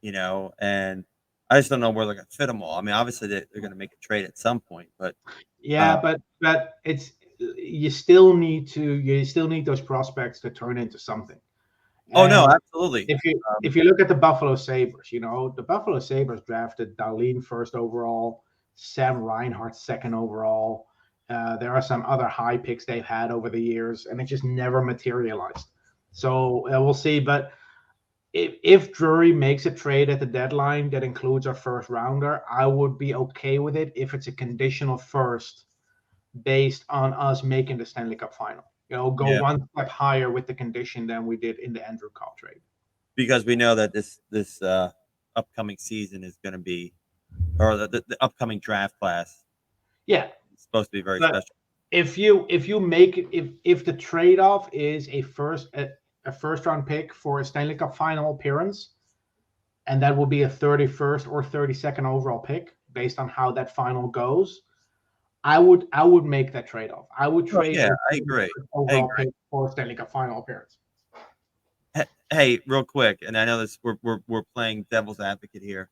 and I just don't know where they're going to fit them all. I mean, obviously they're going to make a trade at some point, but
Yeah,
uh,
but it's you still need those prospects to turn into something.
oh no,
And
absolutely.
if you look at the Buffalo Sabres, the Buffalo Sabres drafted Darlene first overall, Sam Reinhart second overall. There are some other high picks they've had over the years, and it just never materialized. So we'll see. But if Drury makes a trade at the deadline that includes our first rounder, I would be okay with it if it's a conditional first based on us making the Stanley Cup final. Go
Yeah,
one step higher with the condition than we did in the Andrew Copp trade.
because we know that this upcoming season is going to be, or the upcoming draft class
Yeah,
is supposed to be very
but
special.
if you make it, if the trade off is a first round pick for a Stanley Cup final appearance, and that will be a 31st or 32nd overall pick based on how that final goes, I would make that trade off. I would
Oh
trade
yeah,
a
I agree.
31st
I
overall
agree.
pick for a Stanley Cup final appearance.
Hey, real quick, and I know this we're playing devil's advocate here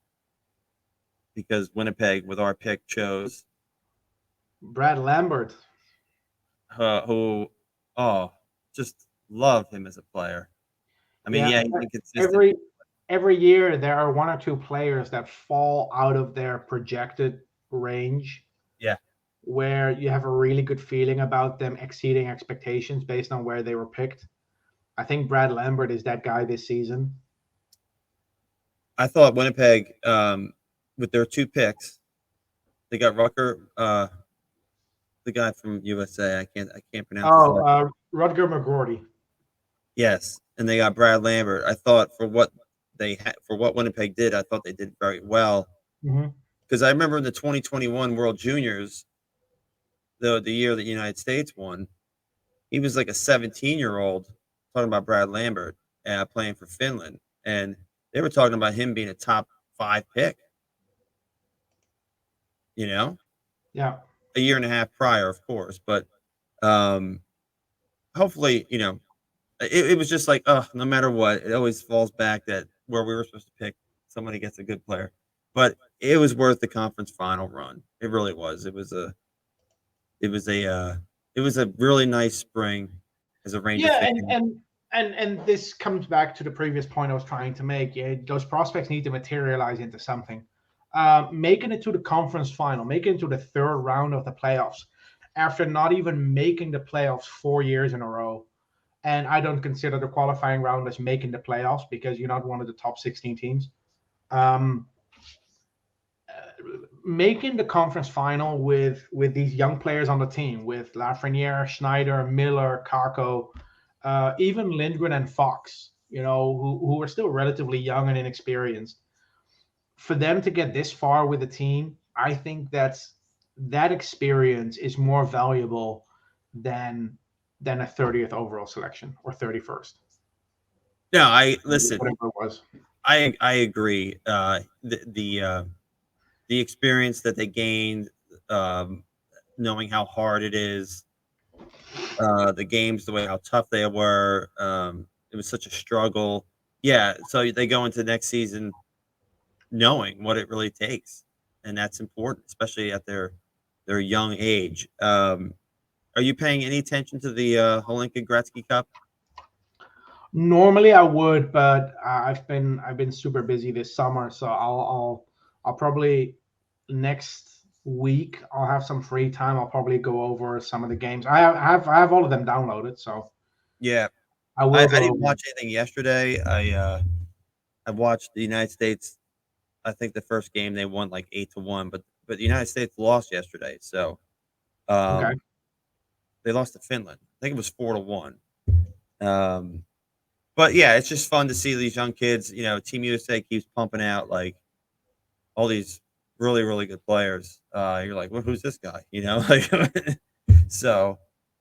because Winnipeg with our pick chose
Brad Lambert.
who, oh, just love him as a player. I mean,
Yeah,
yeah, he's inconsistent.
every every year there are one or two players that fall out of their projected range
Yeah,
where you have a really good feeling about them exceeding expectations based on where they were picked. I think Brad Lambert is that guy this season.
I thought Winnipeg, with their two picks, they got Rucker, the guy from USA. I can't pronounce his
Oh,
last.
Rutger McGroarty.
Yes, and they got Brad Lambert. I thought for what they had, for what Winnipeg did, I thought they did very well
Hmm.
because I remember in the 2021 World Juniors, the year that the United States won, he was like a 17-year-old talking about Brad Lambert playing for Finland, and they were talking about him being a top five pick. You know,
Yeah.
a year and a half prior, of course, but um, hopefully, it was just like, oh, no matter what, it always falls back that where we were supposed to pick somebody gets a good player, but it was worth the conference final run. It really was. It was a, it was a really nice spring as a Ranger
Yeah,
fan.
and this comes back to the previous point I was trying to make. Yeah, those prospects need to materialize into something. Making it to the conference final, making it to the third round of the playoffs, after not even making the playoffs 4 years in a row. And I don't consider the qualifying round as making the playoffs because you're not one of the top 16 teams. Um, Making the conference final with these young players on the team, with Lafreniere, Schneider, Miller, Kako, even Lindgren and Fox, who are still relatively young and inexperienced. For them to get this far with the team, I think that experience is more valuable than a 30th overall selection or 31st,
No, I listen.
whatever it was.
I agree. The experience that they gained, um, knowing how hard it is, the games, the way how tough they were. It was such a struggle. Yeah, so they go into next season knowing what it really takes, and that's important, especially at their young age. Are you paying any attention to the Holinka Gretzky Cup?
Normally I would, but I've been super busy this summer, so I'll probably next week I'll have some free time. I'll probably go over some of the games. I have all of them downloaded, so
Yeah,
I
I,
will
I
go
didn't
over.
watch anything yesterday. I watched the United States. I think the first game they won like 8-1, but the United States lost yesterday, so
Okay.
um, they lost to Finland. I think it was 4-1. Um, but yeah, it's just fun to see these young kids. Team USA keeps pumping out like all these really really good players. You're like, well, who's this guy? Like so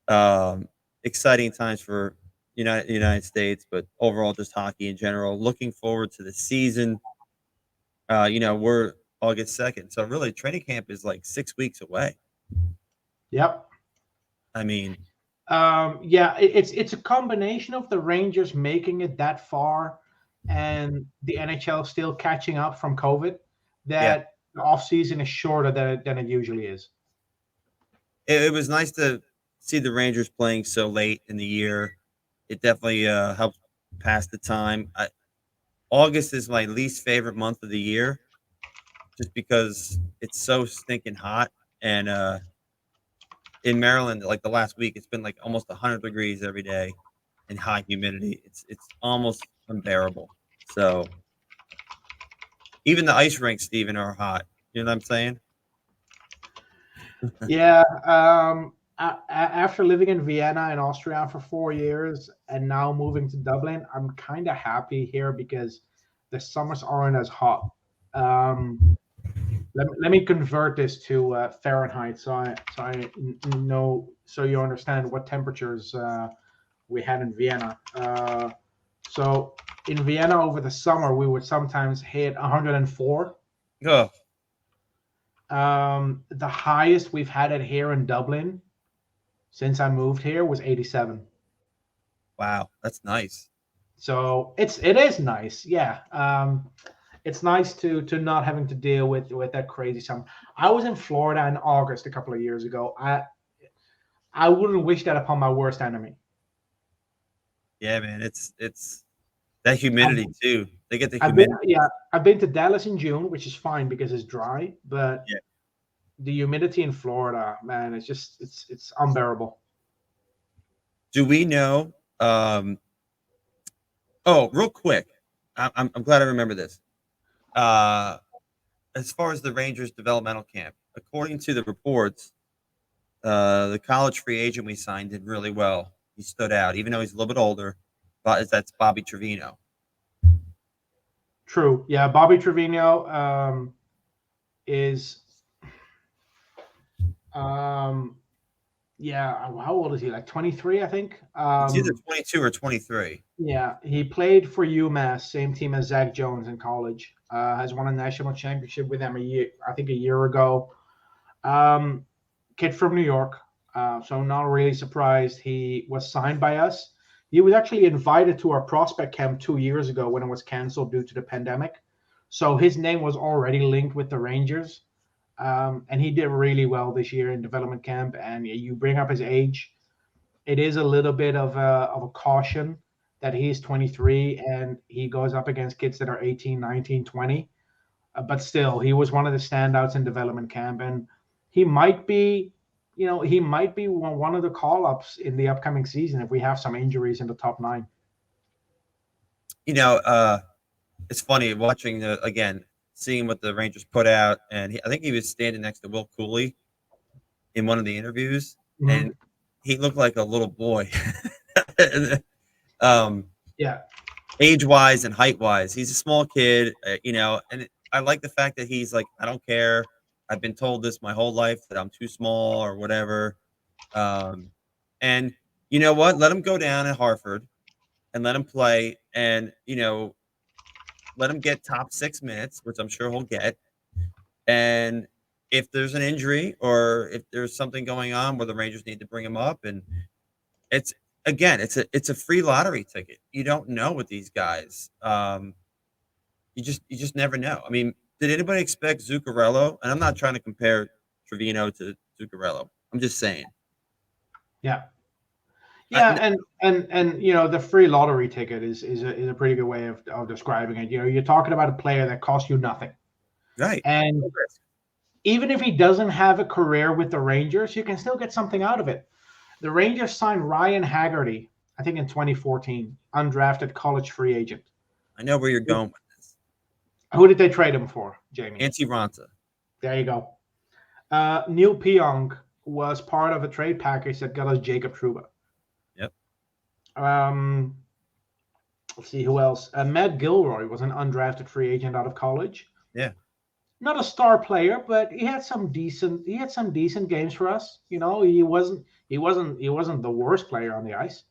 um, exciting times for United States, but overall just hockey in general. Looking forward to the season. We're August 2nd, so really training camp is like 6 weeks away.
Yep.
I mean,
Yeah, it's a combination of the Rangers making it that far and the NHL still catching up from COVID
yeah,
that the off season is shorter than it usually is.
it was nice to see the Rangers playing so late in the year. It definitely helps pass the time. August is my least favorite month of the year, just because it's so stinking hot. And in Maryland, like the last week, it's been like almost 100 degrees every day and high humidity. It's almost unbearable. So even the ice rinks, Steven, are hot. You know what I'm saying?
Yeah. After living in Vienna and Austria for 4 years and now moving to Dublin, I'm kind of happy here because the summers aren't as hot. Um, let me convert this to Fahrenheit so you understand what temperatures we had in Vienna. So in Vienna over the summer, we would sometimes hit 104.
Oh,
The highest we've had it here in Dublin since I moved here was 87.
wow, that's nice.
So it is nice, yeah. It's nice to not having to deal with that crazy summer. I was in Florida in August a couple of years ago. I wouldn't wish that upon my worst enemy.
Yeah, man, it's that
I've,
humidity too. They get the
I've been
humidity.
yeah, I've been to Dallas in June, which is fine because it's dry, but
Yeah.
the humidity in Florida, man, it's unbearable.
Do we know? Oh, real quick, I'm glad I remember this. Uh, as far as the Rangers developmental camp, according to the reports, the college free agent we signed did really well. He stood out, even though he's a little bit older. But that's Bobby Trevino.
True. Yeah, Bobby Trevino is um yeah, how old is he? Like 23, I think.
It's either 22 or 23.
Yeah, he played for UMass, same team as Zach Jones in college. Has won a national championship with them I think a year ago. Um, Kid from New York, so not really surprised he was signed by us. He was actually invited to our prospect camp 2 years ago when it was canceled due to the pandemic. So his name was already linked with the Rangers, and he did really well this year in development camp. And you bring up his age, it is a little bit of a caution that he's 23 and he goes up against kids that are 18, 19, 20. But still, he was one of the standouts in development camp, and he might be, he might be one of the call ups in the upcoming season if we have some injuries in the top nine.
You know, it's funny watching again, seeing what the Rangers put out, and I think he was standing next to Will Cooley in one of the interviews, and
Mhm.
he looked like a little boy. um,
Yeah,
age wise and height wise, he's a small kid, and I like the fact that he's like, I don't care. I've been told this my whole life that I'm too small or whatever. Um, and you know what? Let him go down at Hartford and let him play, and let him get top 6 minutes, which I'm sure he'll get. And if there's an injury or if there's something going on where the Rangers need to bring him up, and it's again, it's a free lottery ticket. You don't know with these guys. You just never know. I mean, did anybody expect Zuccarello? And I'm not trying to compare Trevino to Zuccarello. I'm just saying.
yeah,
Uh,
yeah,
n-
and the free lottery ticket is a pretty good way of describing it. You're talking about a player that costs you nothing,
right.
and
No risk.
even if he doesn't have a career with the Rangers, you can still get something out of it. The Rangers signed Ryan Haggerty, I think in 2014, undrafted college free agent.
I know where you're going with this.
Who did they trade him for, Jamie?
Antti Ranta.
There you go. Neil Pionk was part of a trade package that got us Jacob Trouba.
Yep.
Um, let's see who else. Matt Gilroy was an undrafted free agent out of college.
Yeah.
Not a star player, but he had some decent. He had some decent games for us. He wasn't the worst player on the ice.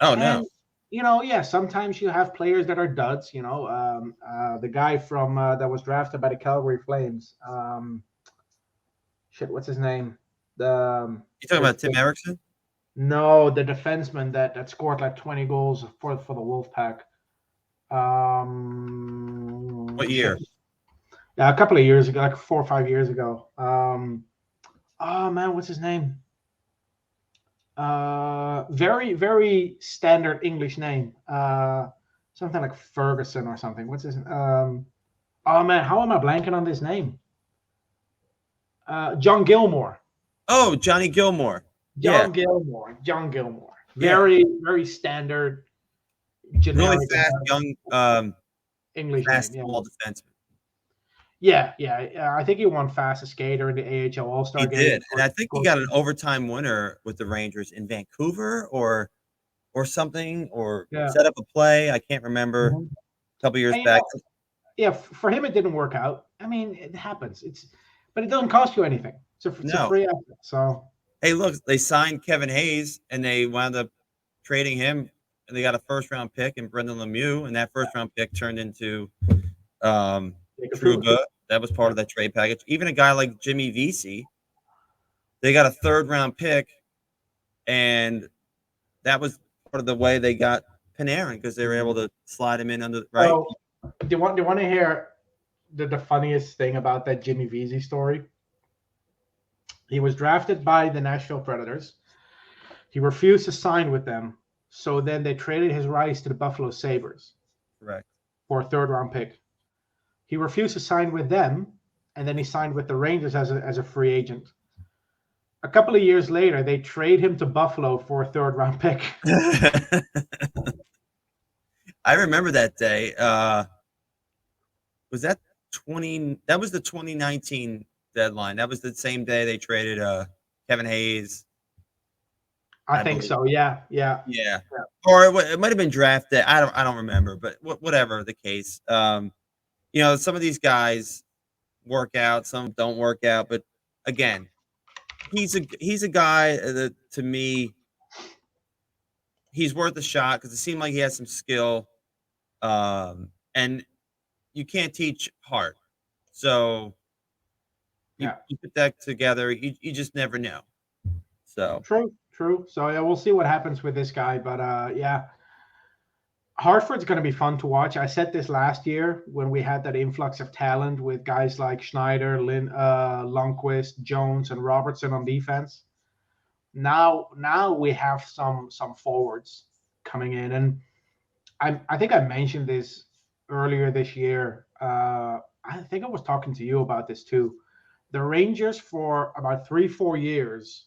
Oh no.
And sometimes you have players that are duds. The guy from that was drafted by the Calgary Flames. What's his name? The
You talking about Tim
the
Erickson?
No, the defenseman that scored like 20 goals for the Wolfpack.
What
Shit.
year?
Yeah, a couple of years ago, like 4 or 5 years ago. Oh man, what's his name? Very, very standard English name. Something like Ferguson or something. What's his? Oh man, how am I blanking on this name? John Gilmore.
Oh, Johnny Gilmore. Yeah,
John Gilmore.
yeah.
Very, very standard,
Really
generic
fast, young,
English name.
fast
Yeah.
ball defenseman.
Yeah. I think he won fastest skater in the AHL All Star
He
game.
did, and I think he got an overtime winner with the Rangers in Vancouver or something, or
Yeah.
set up a play. I can't remember.
Mhm.
A couple years
And,
back.
for him, it didn't work out. I mean, it happens. But it doesn't cost you anything. It's a
No.
free asset. So
Hey, look, they signed Kevin Hayes, and they wound up trading him, and they got a first-round pick in Brendan Lemieux, and that first-round pick turned into Trouba. That was part of that trade package. Even a guy like Jimmy Vesey, they got a third-round pick, and that was part of the way they got Panarin because they were able to slide him in under right.
So, do you want to hear the funniest thing about that Jimmy Vesey story? He was drafted by the Nashville Predators. He refused to sign with them, so then they traded his rights to the Buffalo Sabres.
Correct.
For a third-round pick. He refused to sign with them, and then he signed with the Rangers as a free agent. A couple of years later, they trade him to Buffalo for a third-round pick.
I remember that day. Was that 20? That was the 2019 deadline. That was the same day they traded Kevin Hayes.
I think
believe.
so. Yeah.
Or it might have been draft day. I don't remember, but whatever the case. Some of these guys work out, some don't work out, but again, he's a guy that to me he's worth a shot because it seemed like he has some skill, and you can't teach heart. So you put that together, you just never know. So
true. So yeah, we'll see what happens with this guy, but yeah. Hartford's going to be fun to watch. I said this last year when we had that influx of talent with guys like Schneider, Lundqvist, Jones, and Robertson on defense. Now we have some forwards coming in, and I think I mentioned this earlier this year. I think I was talking to you about this too. The Rangers for about 3-4 years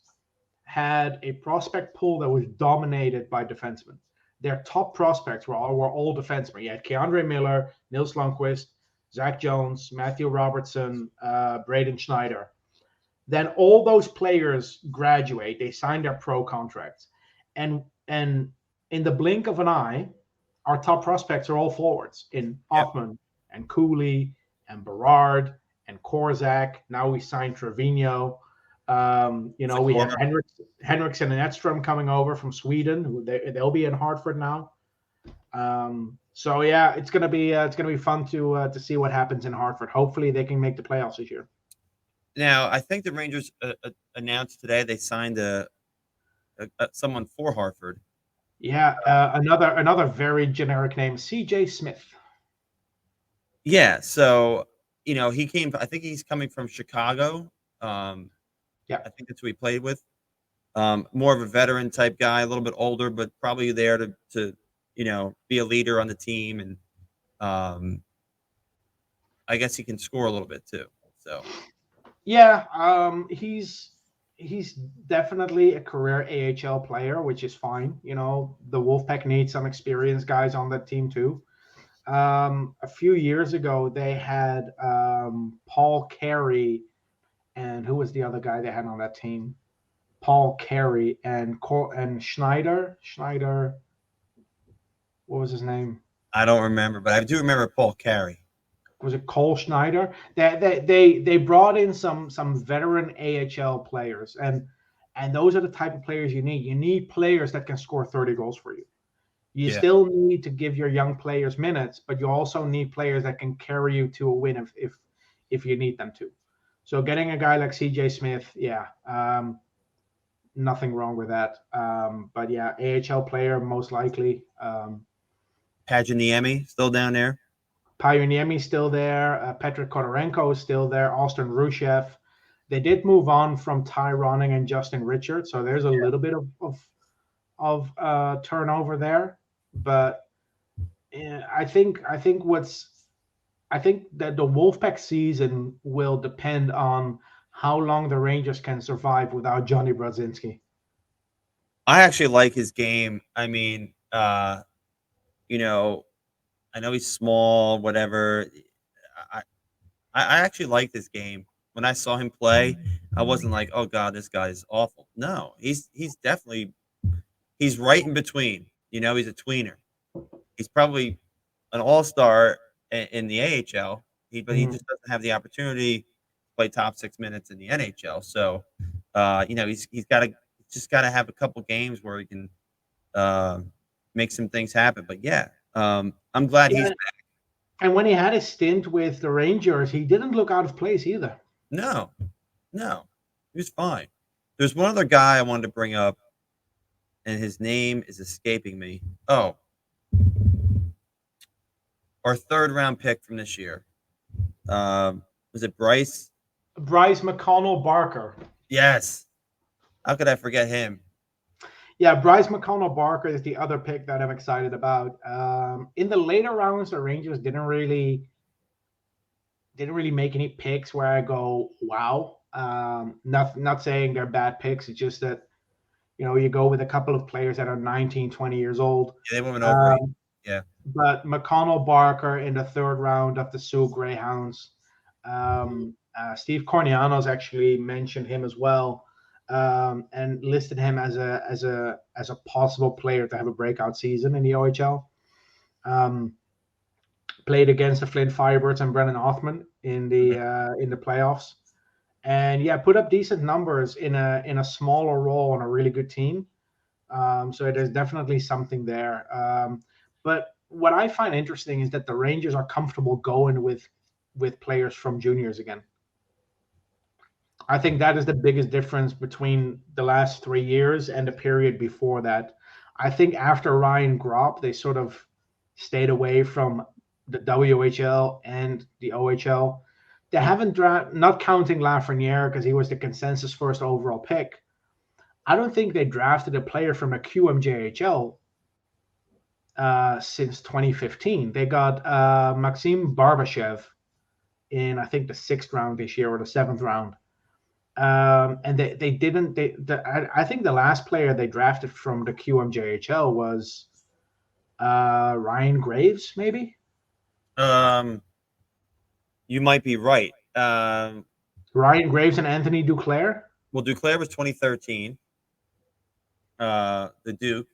had a prospect pool that was dominated by defensemen. Their top prospects were all defensemen. You had Keandre Miller, Nils Lundqvist, Zach Jones, Matthew Robertson, Braden Schneider. Then all those players graduate. They sign their pro contracts. And in the blink of an eye, our top prospects are all forwards in Hoffman and Cooley and Barrard and Korzak. Now we signed Trevino. We have Henriksen and Edstrom coming over from Sweden. They'll be in Hartford now. So yeah, it's gonna be fun to see what happens in Hartford. Hopefully, they can make the playoffs this year.
Now, I think the Rangers announced today they signed someone for Hartford.
Yeah, another very generic name, C.J. Smith.
Yeah, so he came. I think he's coming from Chicago. I think that's who he played with. More of a veteran type guy, a little bit older, but probably there to be a leader on the team, and I guess he can score a little bit too. So
yeah, he's definitely a career AHL player, which is fine. The Wolfpack needs some experienced guys on that team too. A few years ago, they had Paul Carey, and who was the other guy they had on that team? Paul Carey and Schneider. What was his name?
I don't remember, but I do remember Paul Carey.
Was it Cole Schneider? They brought in some veteran AHL players, and those are the type of players you need. You need players that can score 30 goals for you. You
Yeah.
still need to give your young players minutes, but you also need players that can carry you to a win if you need them to. So getting a guy like CJ Smith, yeah, nothing wrong with that. But yeah, AHL player most likely.
Paginiemi still down there.
Payuniemi's still there. Petr Kodorenko is still there. Austin Rushev. They did move on from Ty Ronning and Justin Richards, so there's a little bit of turnover there. But I think that the Wolfpack season will depend on how long the Rangers can survive without Johnny Brodzinski.
I actually like his game. I mean, you know, I know he's small, whatever. I I actually like this game. When I saw him play, I wasn't like, "Oh God, this guy's awful." No, he's definitely he's right in between. He's a tweener. He's probably an all-star in the AHL. But he
Mhm.
just doesn't have the opportunity to play top 6 minutes in the NHL. So, he's got to just got to have a couple games where he can uh, make some things happen. But yeah, I'm glad he's
Yeah, and when he had a stint with the Rangers, he didn't look out of place either.
no, no, he was fine. There's one other guy I wanted to bring up, and his name is escaping me. Oh, our third round pick from this year. Was it Bryce?
Bryce McConnell Barker.
Yes. How could I forget him?
Yeah, Bryce McConnell Barker is the other pick that I'm excited about. In the later rounds, the Rangers didn't really make any picks where I go, wow. Not saying they're bad picks. It's just that you go with a couple of players that are 19, 20 years old.
Yeah, they went over.
Um,
Yeah.
but McConnell Barker in the third round of the Sioux Greyhounds. Steve Cornianos actually mentioned him as well, and listed him as a possible player to have a breakout season in the OHL. Um, Played against the Flint Firebirds and Brennan Othman in the playoffs, and yeah, put up decent numbers in a smaller role on a really good team. So there's definitely something there. But what I find interesting is that the Rangers are comfortable going with players from juniors again. I think that is the biggest difference between the last 3 years and the period before that. I think after Ryan Gropp, they sort of stayed away from the WHL and the OHL. They haven't not counting Lafreniere because he was the consensus first overall pick. I don't think they drafted a player from a QMJHL since 2015. They got Maxim Barbashev in I think the sixth round this year or the seventh round. And they didn't. I think the last player they drafted from the QMJHL was Ryan Graves, maybe.
Um, you might be right.
Ryan Graves and Anthony Duclair.
Well, Duclair was 2013. The Duke.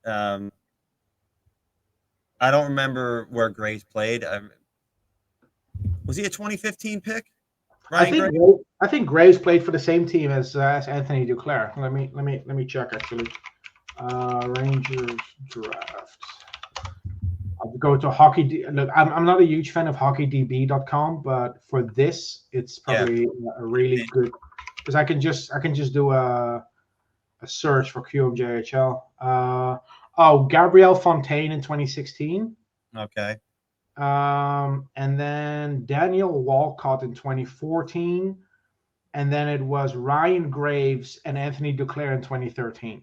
Um, I don't remember where Graves played. Was he a 2015 pick?
I
Ryan
think
Graves?
I think Graves played for the same team as Anthony Duclair. Let me check actually. Rangers draft. I'll go to hockey. Look, I'm not a huge fan of hockeydb.com, but for this, it's
Yeah.
probably a really good because I can just do a search for QMJHL. Gabrielle Fontaine in 2016.
Okay.
And then Daniel Walcott in 2014. And then it was Ryan Graves and Anthony Duclair in 2013.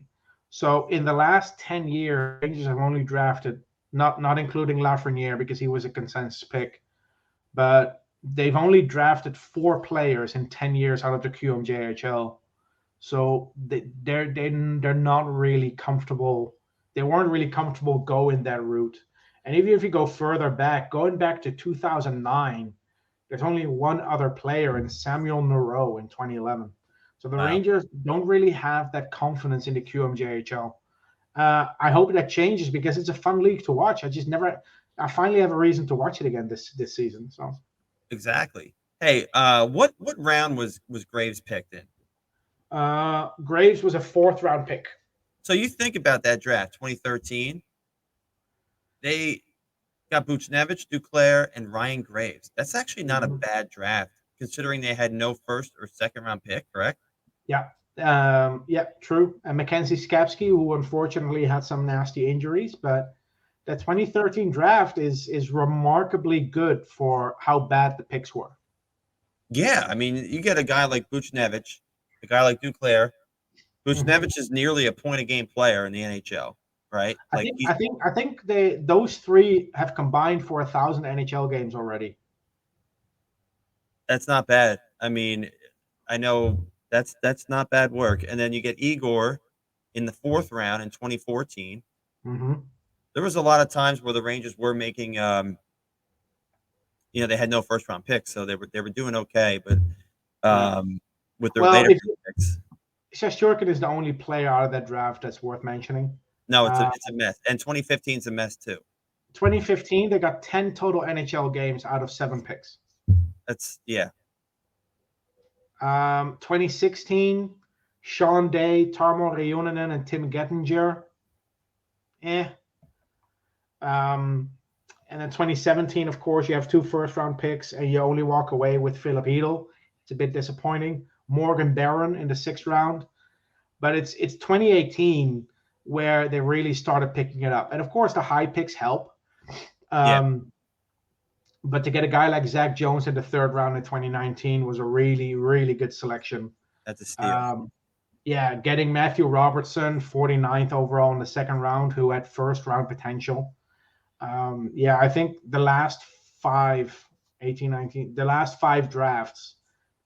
So in the last 10 years, Rangers have only drafted, not including Lafreniere because he was a consensus pick, but they've only drafted 4 players in 10 years out of the QMJHL. So they're not really comfortable. They weren't really comfortable going that route. And even if you go further back, going back to 2009, there's only one other player in Samuel Moreau in 2011. So the
Wow.
Rangers don't really have that confidence in the QMJHL. I hope that changes because it's a fun league to watch. I finally have a reason to watch it again this season. So
Exactly. Hey, what round was Graves picked in?
Graves was a fourth round pick.
So you think about that draft, 2013. They got Buchnevich, Duclair, and Ryan Graves. That's actually not a
Mhm.
bad draft, considering they had no first or second round pick, correct?
Yeah. Yeah, true. And Mackenzie Skapsky, who unfortunately had some nasty injuries, but the 2013 draft is remarkably good for how bad the picks were.
Yeah, I mean, you get a guy like Buchnevich, a guy like Duclair.
Mhm.
Buchnevich is nearly a point a game player in the NHL, right?
I
Like
think
he's
I think I think those three have combined for 1,000 NHL games already.
that's not bad. I mean, I know that's not bad work. And then you get Igor in the fourth round in 2014.
Hmm.
There was a lot of times where the Rangers were making, they had no first round picks, so they were doing okay, but
Yeah.
um, with their
Well,
later
if
picks,
Shesterkin is the only player out of that draft that's worth mentioning.
no, it's a
Uh,
it's a mess. And 2015 is a mess too.
2015, they got 10 total NHL games out of 7 picks.
That's yeah,
2016, Sean Day, Tarmo Reunanen, and Tim Gettinger. Eh. Um, and then 2017, of course, you have 2 first round picks, and you only walk away with Philip Hedl. It's a bit disappointing. Morgan Barron in the 6th round, but it's 2018 where they really started picking it up. And of course, the high picks help.
yeah,
But to get a guy like Zach Jones in the 3rd round in 2019 was a really, really good selection.
that's a steal.
Um, yeah, getting Matthew Robertson, 49th overall in the 2nd round, who had 1st round potential. Yeah, I think the last 19, the last 5 drafts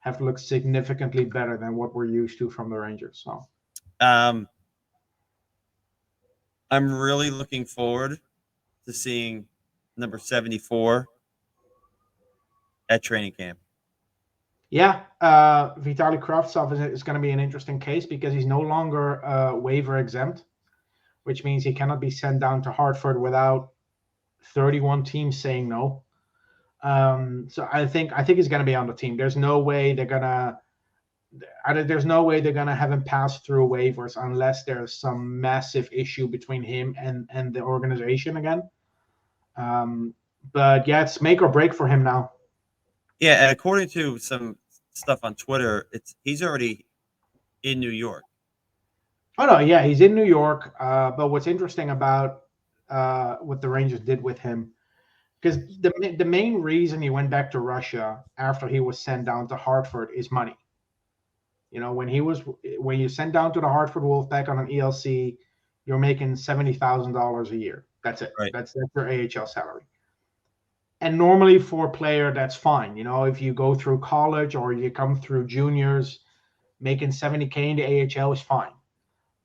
have looked significantly better than what we're used to from the Rangers. So,
Um, I'm really looking forward to seeing number 74 at training camp.
yeah, Vitaly Kravtsov is going to be an interesting case because he's no longer waiver exempt, which means he cannot be sent down to Hartford without 31 teams saying no. So I think he's going to be on the team. There's no way they're gonna have him pass through waivers unless there's some massive issue between him and the organization again. Um, but yeah, it's make or break for him now.
Yeah, and according to some stuff on Twitter, he's already in New York.
Oh no, yeah, he's in New York. But what's interesting about what the Rangers did with him, because the main reason he went back to Russia after he was sent down to Hartford is money. You know, when you send down to the Hartford Wolfpack on an ELC, you're making $70,000 a year. That's it.
Right.
That's your AHL salary. And normally for a player, that's fine. You know, if you go through college or you come through juniors, making 70K in the AHL is fine.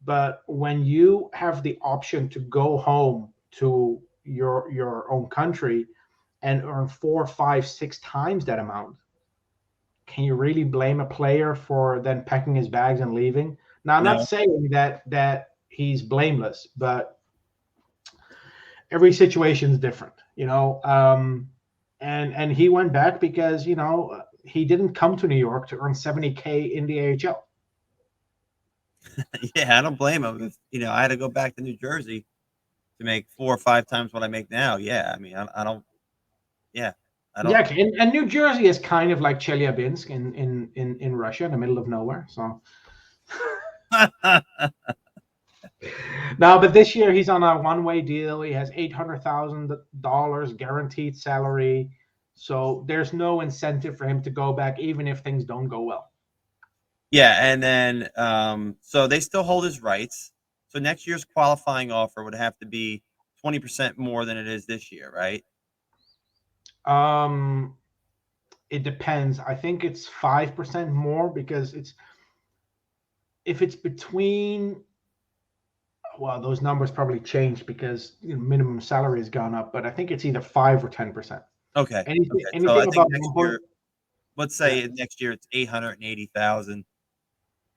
But when you have the option to go home to your own country and earn 4, 5, 6 times that amount, can you really blame a player for then packing his bags and leaving? Now, I'm not
No.
saying that he's blameless, but every situation is different, you know. And he went back because he didn't come to New York to earn 70K in the AHL.
Yeah, I don't blame him. If I had to go back to New Jersey to make 4 or 5 times what I make now. Yeah, I mean, I don't. Yeah, I don't.
Exactly, and New Jersey is kind of like Chelyabinsk in Russia, in the middle of nowhere. So no, but this year he's on a one-way deal. He has $800,000 guaranteed salary, so there's no incentive for him to go back, even if things don't go well.
Yeah, and then so they still hold his rights. So next year's qualifying offer would have to be 20% more than it is this year, right?
Um, it depends. I think it's 5% more because if it's between, well, those numbers probably changed because minimum salary has gone up, but I think it's either 5 or 10%.
Okay.
Anything
Okay. So I
anything
think
above
next
1 point,
year, let's
yeah.
say next year it's 880,000.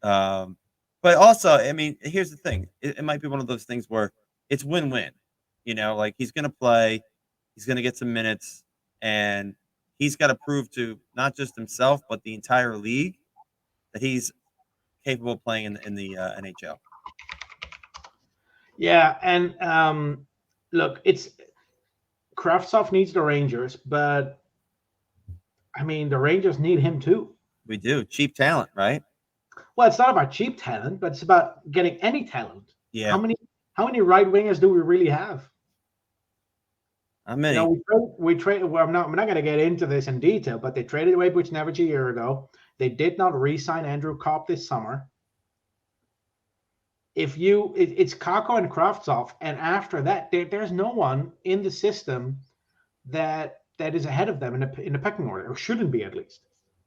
Um, but also, I mean, here's the thing. It might be one of those things where it's win-win. Like he's going to play, he's going to get some minutes, and he's got to prove to not just himself but the entire league that he's capable of playing in the NHL.
Yeah, and look, Kravtsov needs the Rangers, but I mean, the Rangers need him too.
We do. Cheap talent, right?
Well, it's not about cheap talent, but it's about getting any talent.
Yeah.
How many right wingers do we really have?
How many?
We traded. Well, I'm not going to get into this in detail, but they traded away Buchnevich a year ago. They did not re-sign Andrew Kopp this summer. It's Kako and Kravtsov, and after that, there's no one in the system that is ahead of them in the pecking order, or shouldn't be at least.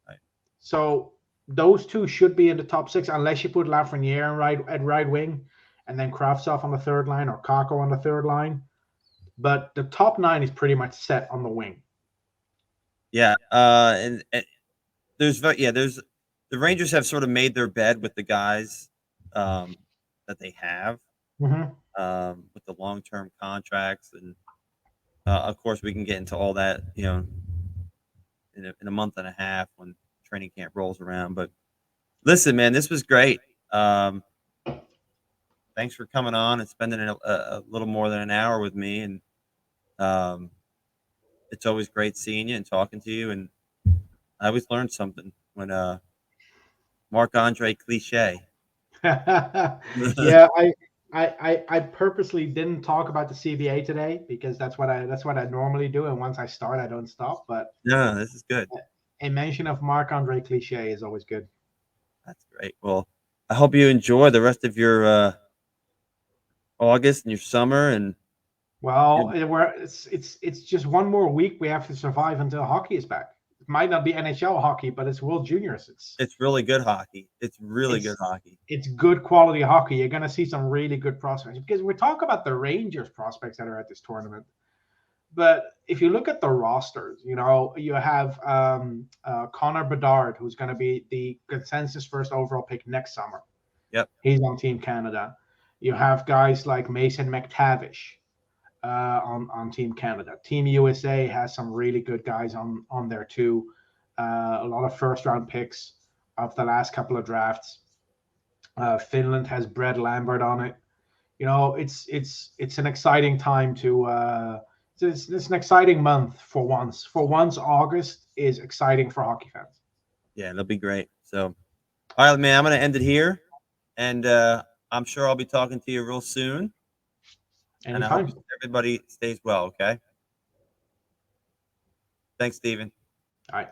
Right.
So those two should be in the top 6, unless you put Lafreniere at right wing, and then Kravtsov on the third line, or Kako on the third line. But the top 9 is pretty much set on the wing.
Yeah, and there's the Rangers have sort of made their bed with the guys that they have
Mm-hmm.
with the long-term contracts, and of course we can get into all that, in a month and a half when training camp rolls around. But listen, man, this was great. Thanks for coming on and spending a little more than an hour with me, and it's always great seeing you and talking to you, and I always learn something when Marc-Andre cliche.
Yeah, I purposely didn't talk about the CBA today because that's what I normally do, and once I start, I don't stop. But
No, this is good.
A mention of Marc-Andre cliche is always good.
That's great. Well, I hope you enjoy the rest of your August and your summer. And
well, it's just one more week we have to survive until hockey is back. It might not be NHL hockey, but it's World Juniors.
It's really good hockey. It's really good hockey.
It's good quality hockey. You're going to see some really good prospects, because we talk about the Rangers prospects that are at this tournament. But if you look at the rosters, you have Connor Bedard, who's going to be the consensus first overall pick next summer.
Yep.
He's on Team Canada. You have guys like Mason McTavish on Team Canada. Team USA has some really good guys on there too. A lot of first-round picks of the last couple of drafts. Finland has Brett Lambert on it. It's an exciting time to. It's an exciting month for once. For once, August is exciting for hockey fans.
Yeah, it'll be great. So, all right, man, I'm going to end it here, and I'm sure I'll be talking to you real soon.
Anytime.
And I hope everybody stays well, okay? Thanks, Steven.
All right.